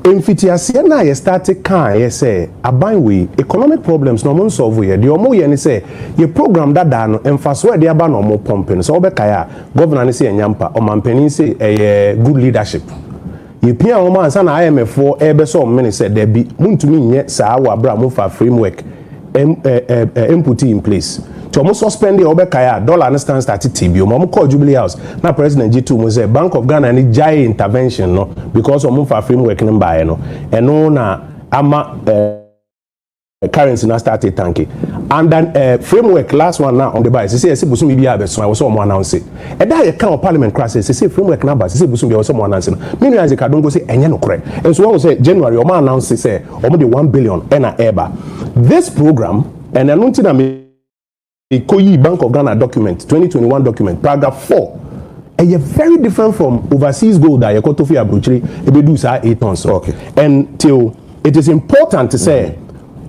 Mfitiaseɛ na yɛ start kan yɛ sɛ aban we economic problems no mo solve yɛ de ɔmo yɛ ne sɛ yɛ program dada no emfaso de aba no ɔmo pump no so ɔbɛkae governor ne sɛ nyampa ɔmampanin sɛ ɛyɛ good leadership yɛ pia ɔmo ansa na IMF for ɛbɛ sɛ ɔmo ne sɛ da bi muntumi nyɛ saa wa bra mo fa framework input in place to almost suspend the obekaya dollar understand started TB omo call Jubilee House na president G2 mo say Bank of Ghana ni jai intervention no because omo fa framework no buy no eno na ama currency na started tanking and then framework last one now on the buy say busumi bia be so I was omo announce e da ye kan parliament class say framework number say busumi bia was omo announce no me as ka don go say enye no kore and so one say January omo announce say omo the 1 billion na eba this program and announcing na me Koyi Bank of Ghana document 2021 document paragraph 4 a very different from overseas gold that you got to fear abrochiri ebedu sa 8 tons okay and till it is important to say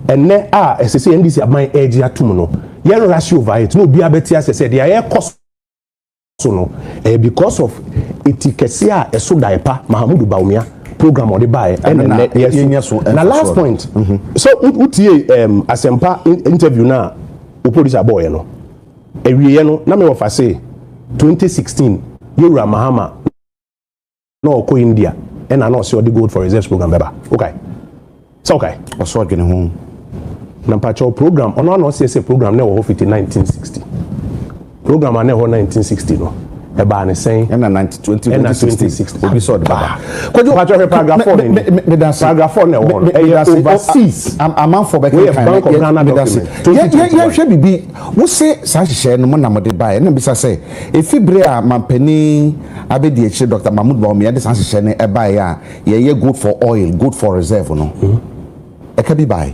and ne SSC NDC aban edge atum no ye rush over it no bia betia say they are cost so no because of etikese a eso daipa Mahamudu Bawumia program on the buy and yes na last point so utie asempa interview na Upolisa boy no ewie no na me wofa say 2016 Yura Mahama no ko India and na no say the gold for reserves program beba okay so okay oso gene ho na pacho program ono no say program na wo fit 1960 program na ho 1960 no eba ne sen na 2016 obi saw the baba Kwadwo paragraph 4 me da paragraph 4 na won overseas am for back in Bank of Ghana document yeah hwe bibi wo se sa hyehyɛ no mo na mo de bae na bisa sɛ efibre a mampani abedi echi Dr. Mahmoud Bawumia de sa hyehyɛ no e bae a ye good for oil good for reserve no e ka bi bae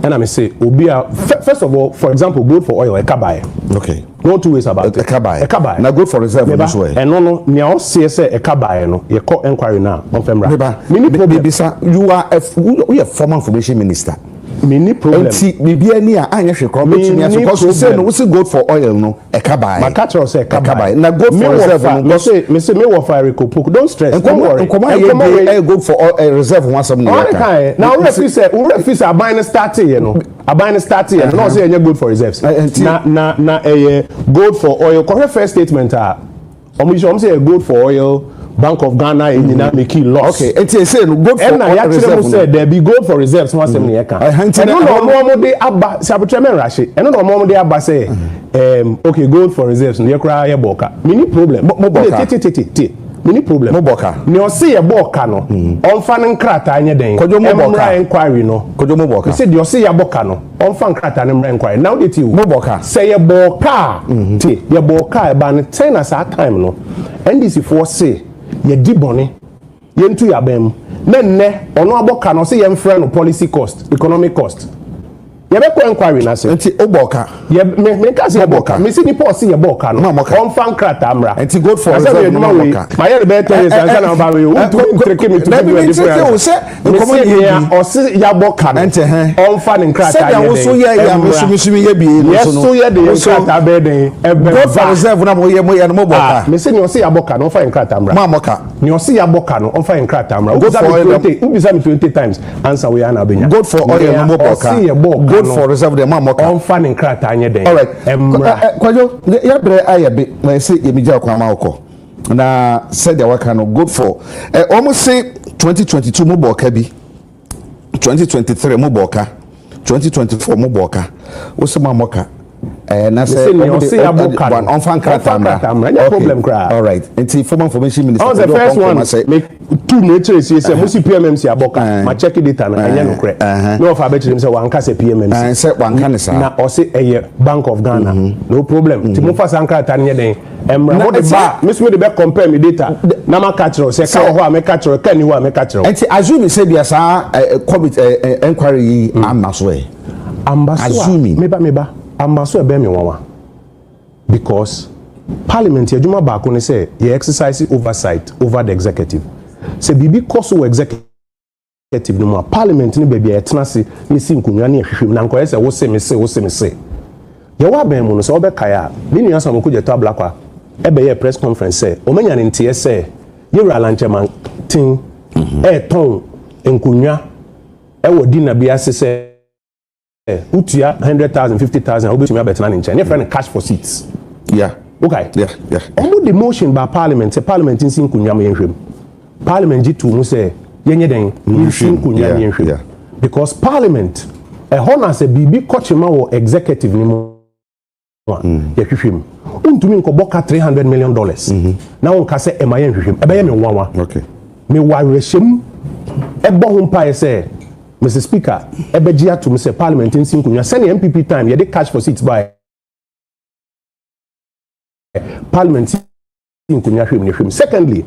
and I say obia first of all for example good for oil e ka bae okay no two ways about it e ka bae na good for reserve no so and no nia o se e ka bae no ye call inquiry now on femra mini problem bisa you are a former information minister mini problem enti bibia ni a anya hwe ko betumi aso because say no we say good for oil no e ka bae ma catch us e ka bae na good for reserve no me say me wo fire kopok don't stress don't worry e good for reserve one some no kai na we feel say aban start here no no say enya good for reserves na good for oil correct first statement omo say good for oil Bank of Ghana in Dinamiki loss. Okay, it's say no good for reserve. Said there be good for reserves. One seven year can. And no more they abba. Sabutreme rashi. And no more they abba say. Okay, good for reserves. No yekra ye boka. Mini problem. Mo boka. Mini problem. Mo boka. Ni o say ye boka no. On fan nkrata anye den. Kwadwo mo boka. Inquiry no. Kwadwo mo boka. Say the say ye boka no. On fan nkrata ne inquiry. Now it you. Mo boka. Say ye boka. Ti ye boka e ba ne ten as that time no. NDC for say ye di boni ye ntu ya bem na nne ono aboka no se ye mfre no policy cost economic cost ye be ko inquiry na se enti oboka ye me ka se oboka me se ni po se ye boka no on fan krata amra enti good for reserve no oboka ma ye be tell you say na ba we o tu treke me tu be different se nkomo ye o se ya boka no enti on fan krata ye wo so ye ya mesumi ye bi no so so ye de krata be den good for reserve na mo ye no oboka me se ni o se ya boka no on fan krata amra ma moka ni o se ya boka no on fan krata amra go for 20 times answer we na benya good for oil no oboka good for reserve the mama on fan in krata anye den all right Kwadwo ya bre ayabe na say yemija kwa ma okọ na said the work no good for almost say 2022 mo boka bi 2023 mo boka 2024 mo boka wo se ma moka na say on fan krata no problem cry all right enti former information minister the first one make two nature say mo si PMMC aboka ma check data na anya no kre no of abetrim say wan ka say PMMC say wan ka ne sa na o say Bank of Ghana no problem ti mo fa san krata ne den emra mo de ba me so de be compare me data na ma catch ro say ka ho a me catch ro ka ni ho a me catch ro enti assume say bia sa committee inquiry amaso e assuming meba amaso ebe me wawa because parliament yaduma ba ko ne say you exercise oversight over the executive say bibi koso executive no parliament ni bebia etena se ni si nkunwa na ehwehwem na nkoye say wo se me se ye wa ben mu no say obekaya ni nua sam ko jeto ablakwa ebe ye press conference say o menya ne ntie say ye wura lancheman tin ton nkunwa e wo di na bia se say utia 100,000 50,000 obetumi abetena ne nche ne friend cash for seats yeah okay yeah omo the motion by parliament say parliament nsin kunya ma yenhwem parliament jitu mu say yenye den nsin kunya ma yenhwem because parliament hona say bibi kochima wo executive ni mo ya hwehwem untumi nkoboka $300 million na won ka say e ma yenhwem e be ye me nwanwa okay me wa reshem e bo ho mpa say Mr. Speaker, ebejia to Mr. Parliament in Sinkunya, send the MPP time, you dey cash for seats by Parliament in Sinkunya. Secondly,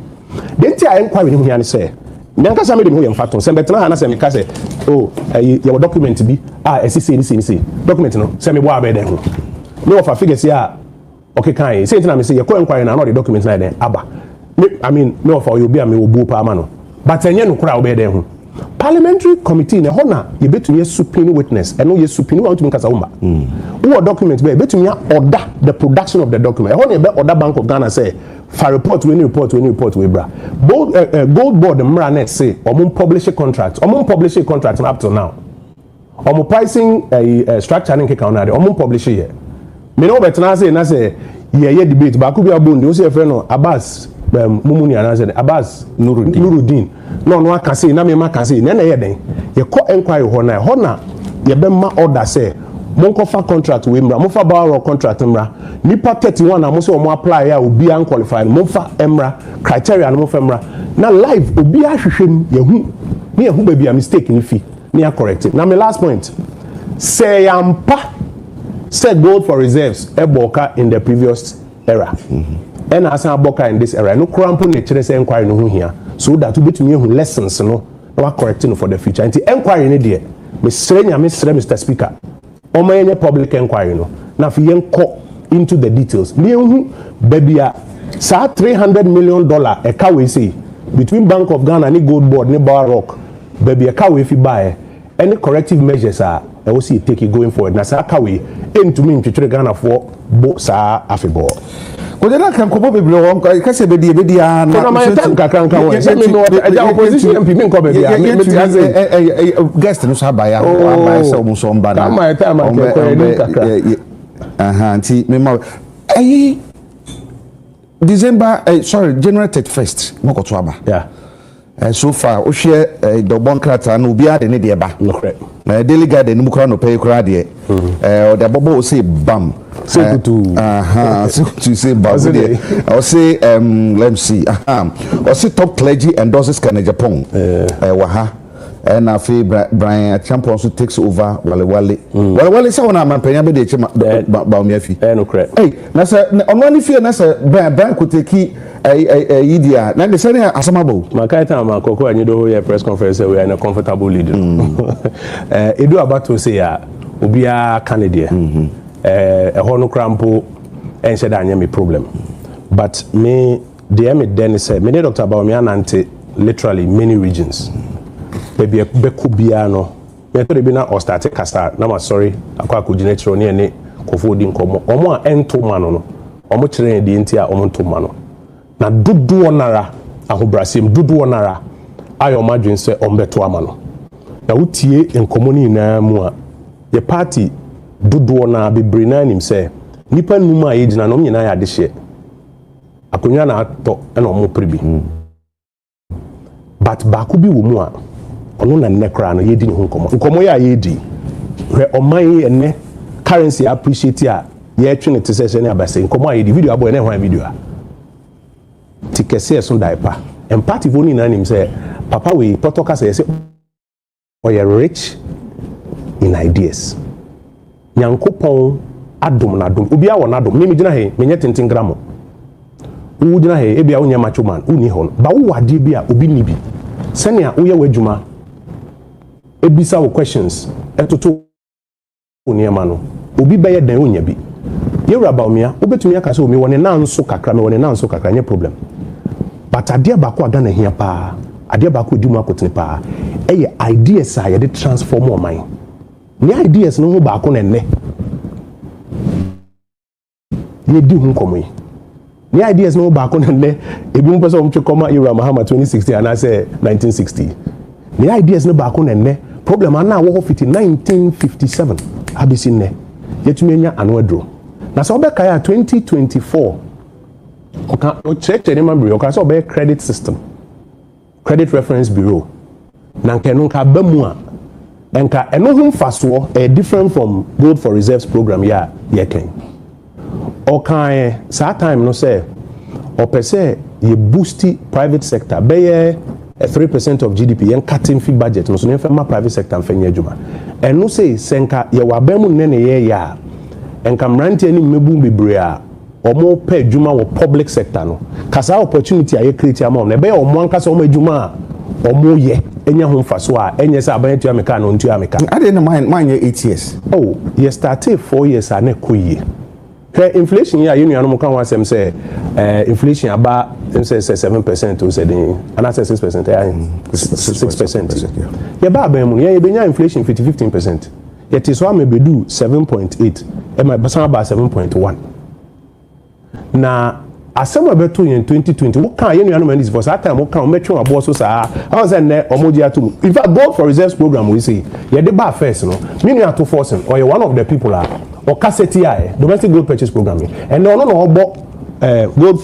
the entire inquiry in here say, Nankasa made him fact on Sembetana and I say, oh, your document be SCC document no, send me what about them. No, if I figure say, okay, can you say to me, say, you're inquiry and all the documents like that, Abba. I mean, no, for you be a me will boo Pamano, but then you crowd be there. Parliamentary committee na hona ye betumi supini witness eno ye supini wa utumi kasa umba wo document be betumi order the production of the document hona ye be order Bank of Ghana say for report we bra gold board the mranet say omum publish a contract up to now omum pricing structure nke ka ona de omum publish here me no betena say na say ye debate ba ku bi abondi o say friend no Abbas mumuni anase Abbas Nuruddin no aka say na me maka say na ye den ye ko enquiry ho na ye be ma order say monkofa contract we mra monfa bar contract mra nipa 31 na mo se o apply ya obi unqualified monfa emra criteria na monfa mra na live obi ahwehwem yehu ba bia mistake ni fi me correct it. Now my last point say ampa say gold for reserves eboka in the previous era and as aboka in this era no crampo ne kire say inquiry no ho hia so that we betumi hu lessons no na correcting for the future anti inquiry ne de me sre Mr. Speaker o ma yenye public inquiry no na fi yenko into the details me hu babia sa $300 million e ka we say between Bank of Ghana and Gold Board ni Bar Rock baby a car we fi buy any corrective measures are I will see take it going forward na sa car we aim to me to Ghana for bo sa afibo ko de na kan ko bebre won ka se bedi na na my time kakran kan won say me no e opposition MP me ko bebi a me guest no sa buy buy so mo so mba na my time kakran anti me ma December January 31st mo ko to aba yeah so far o share the bon krata no bia de ne de ba no correct na daily guide no kura no pay kura de o de bobo say bam say to say bam o say let me see o say top clergy endorses Kenya Japan wa ha and afi Brian Champion so takes over wale say wona mampanya be de che ba mi afi no correct na say ono ni fie na say Brian ko take idia na de say asamabo makaita ma kokko anyi do here press conference we are in a comfortable lead edu abato say ya obia Canada hono crampo ense da anya me problem but me the me then say me Dr. Bawumia anante literally many regions baby beku bia no me to be na o start kasa na ma sorry akwa coordinator ne ne kofo di nkomo omo a ento ma no omo kire de ntia omo ento ma no na dudu onara ahobrasem dudu onara ayo madwen se ombeto ama no na utie nkomo ni na mu a ye party dudu ona bebre na nim se nipa numa ye gina no nyina ya de hye akonya na ato na omo prebi but baako bi wo mu a ono na nekra no yedi ne ho nkomo ya yedi hwe oman ye ne currency appreciate a ye twe ne tese ne abase nkomo yedi video abo ne hwan video a tikese so daipa and party voni na nim say papa we protocol say we are rich in ideas nyankopon adom na dom obi a wona adom me gina he menye tenten gramo wo gina he e bia wonya macho man uni ho ba wo wade bia obi ni bi sene a wo ye wadwuma ebisa wo questions etoto oniema no obi beye dan onya bi yewura Bawumia obetumi aka se omi woni na nso kakra me woni na nso kakra nye problem but ade abako aga na hia pa ade abako eduma akotene pa eye ideas a ye de transform oman ni ideas no ho baako na nne ye di hu komo ni ideas no baako na nne ebi mu person twe koma yewura Mahama 2016 and I say 1960 ni ideas no baako na nne problem ana wo fit 1957 abisi nne yetumi nya anwadro na so be kaya 2024 oka o check the number oka so be credit system credit reference bureau na nke no ka ba mu a enka eno hu mfaso different from gold for reserves program ya ken oka sa time no say o pese ye boost private sector be 3% of GDP yen cutting fee budget no so ne ma private sector mfanya adwuma eno say senka ye wa ba mu ne ye ya enka mrantie ni mebu bebre a omo pa adwuma wo public sector no kasa opportunity a ye create am na be omo ankasa omo adwuma a omo ye enya ho mfaso a enye sa aban tu ameka no ntu ameka ade na man ye 8 years oh ye started 4 years a na koye inflation ya yenu anu kan wasem say inflation aba say 7% o say den ana say 6% ya 6% ye ba aban mu ye benya inflation 15% yet is one bedu 7.8 e ma basan aba 7.1 na asema beto in 2020 wo kan yenu anu mandis for that time wo kan metwe abo so sa how say na omoji atum in fact gold for reserves program we say ye de ba first no me nu ato force or one of the people are or cassette domestic gold purchase program and no obo gold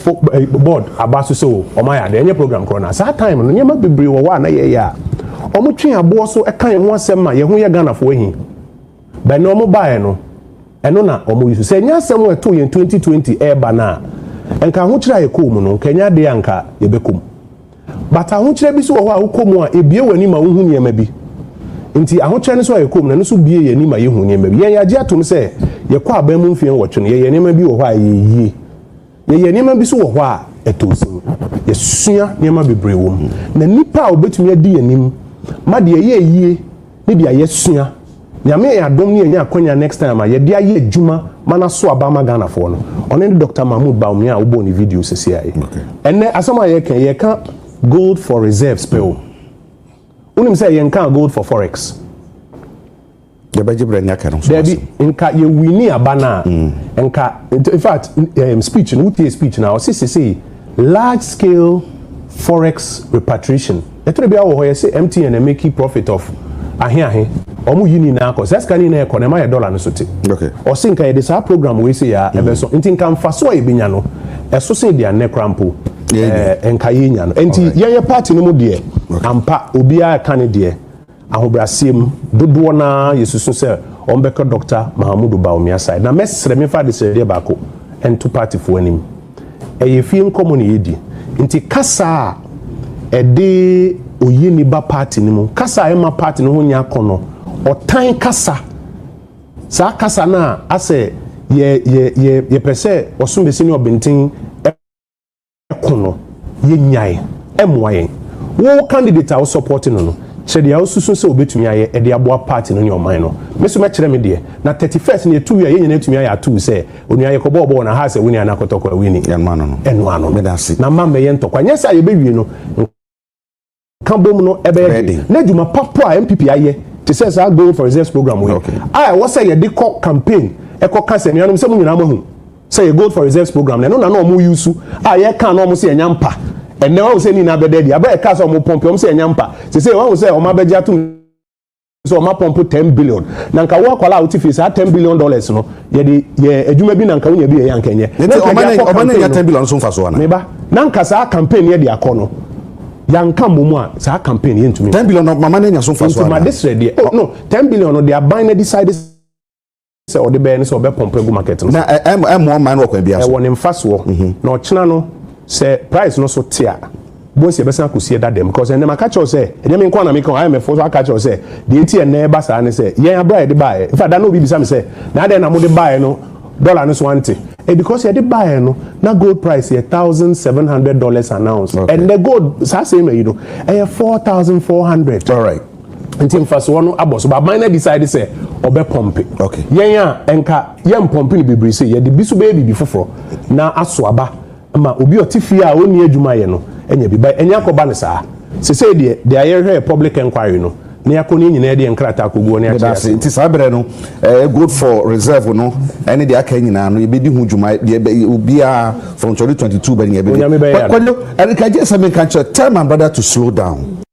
board abaso so o ma ya de any program corona that time no nyema bebre wo wa na ye ya omo twen abo so e kan ho asem ma ye ho ye Ghana fo hi but no mo buy no eno na omo use say nya asem we to yen 2020 eba na enka ho kira ye kom no kanya de anka ye bekom but ho kira bi so ho a wokom a ebie wani ma wo hu niema bi nti aho kira ne so ye kom na no so bie ye ni ma ye hu niema bi ye ya je atom say ye kwa ba mu mfie wo twene ye niema bi wo ho a ye ye niema bi so wo ho a etosin ye sua niema bebre wo mu na nipa obetumi adi anim ma de ye yie ne dia ye sua nyame ya dom ne nya akonya next time a ye dia ye adwuma mana so abama Ghana for no one ne Dr. Mahmoud Baumia wo bo ni video sesi aye enne asama ye kan gold for reserve spell unim say ye kan gold for forex ye baje bra nya kan so debi nka ye wini abana nka in fact speech no tie speech na o say large scale forex repatriation etre bia wo ho ye say MTN make profit of ahe omu yini na akọ seska ni na ekọ na ma ye dollar no so te okay o sin ka ye de program we say ya ebe so ntin kan fa so e binya no eso sin dia ne crampo enka ye nya no enti ye party no mu de ampa obi a ka ne de ahobrasem dodo na yesusu se on be ko Dr. Mahmoud Baumia side na mesre me fa de se de ba ko ento party fo anim ye fi nkomo ne yedi nti kasa ede oyini ba party ni mu kasa ema party no nya kono otan kasa sa kasa na ase ye pese osum besi ni obentin kono ye nyai emwaye wo candidate a support no chede ya osusu se obetumi aye e de aboa party no ni oman no meso me kire me de na 31st ni etu ye nyina etumi aye atu se onu aye kobo na ha se woni anakotokwa wini enwa no enu ano me da se na mamma ye ntokwa nyesa ye bewie no kambom no ebe na djuma papa a MPP aye to say say go for reserve program we I was say ye de campaign e ko ka se nuanom se mu nyina mahu say go for reserve program na no na no mo use ye kan no mo se nyampa ene wo se ni na bede dia ba e ka so mo pompe mo se nyampa say wo se o ma beja tum so ma pompe 10 billion na nka wo akwala out fees $10 billion no ye adwuma bi na nka wo nya bi ye yankenye o ma na 10 billion so mfa so na meba na nka sa campaign ye de akono yanka momu a sa campaign ye ntumi 10 billion mama na nya so fa so na this ready no 10 billion no they are buying the decide say o de be ni so be pompe go market no na mo man wo kwa bia so e won mfaso na o chena no say price no so tia boss ye be san kusie da dem because dem aka cho say e dem nko na me kan IMF so aka cho say the ATM na e ba sa ni say yen abra de buy if da no bi bisa me say na dey na mo de buy no dollar no so anti because you dey buy no na gold price $1,700 an ounce and the gold sa say me you know $4,400 all right until first one aboso but mine decide say obe pump okay yen ya enka yen pump ni bebre say ye de bisu be bibi foforo na aso aba ma obi otifi a oni adwuma ye no enya bi ba enya koba ne saa se say de aye public inquiry no ne akoni nyina de nkrata koguo ne acha nti sabere no good for reserve no ene de aka nyina no ye bedi hu dwuma de obi a from 2022 ba ne ye bedi kwado and can just say me can tell my brother to slow down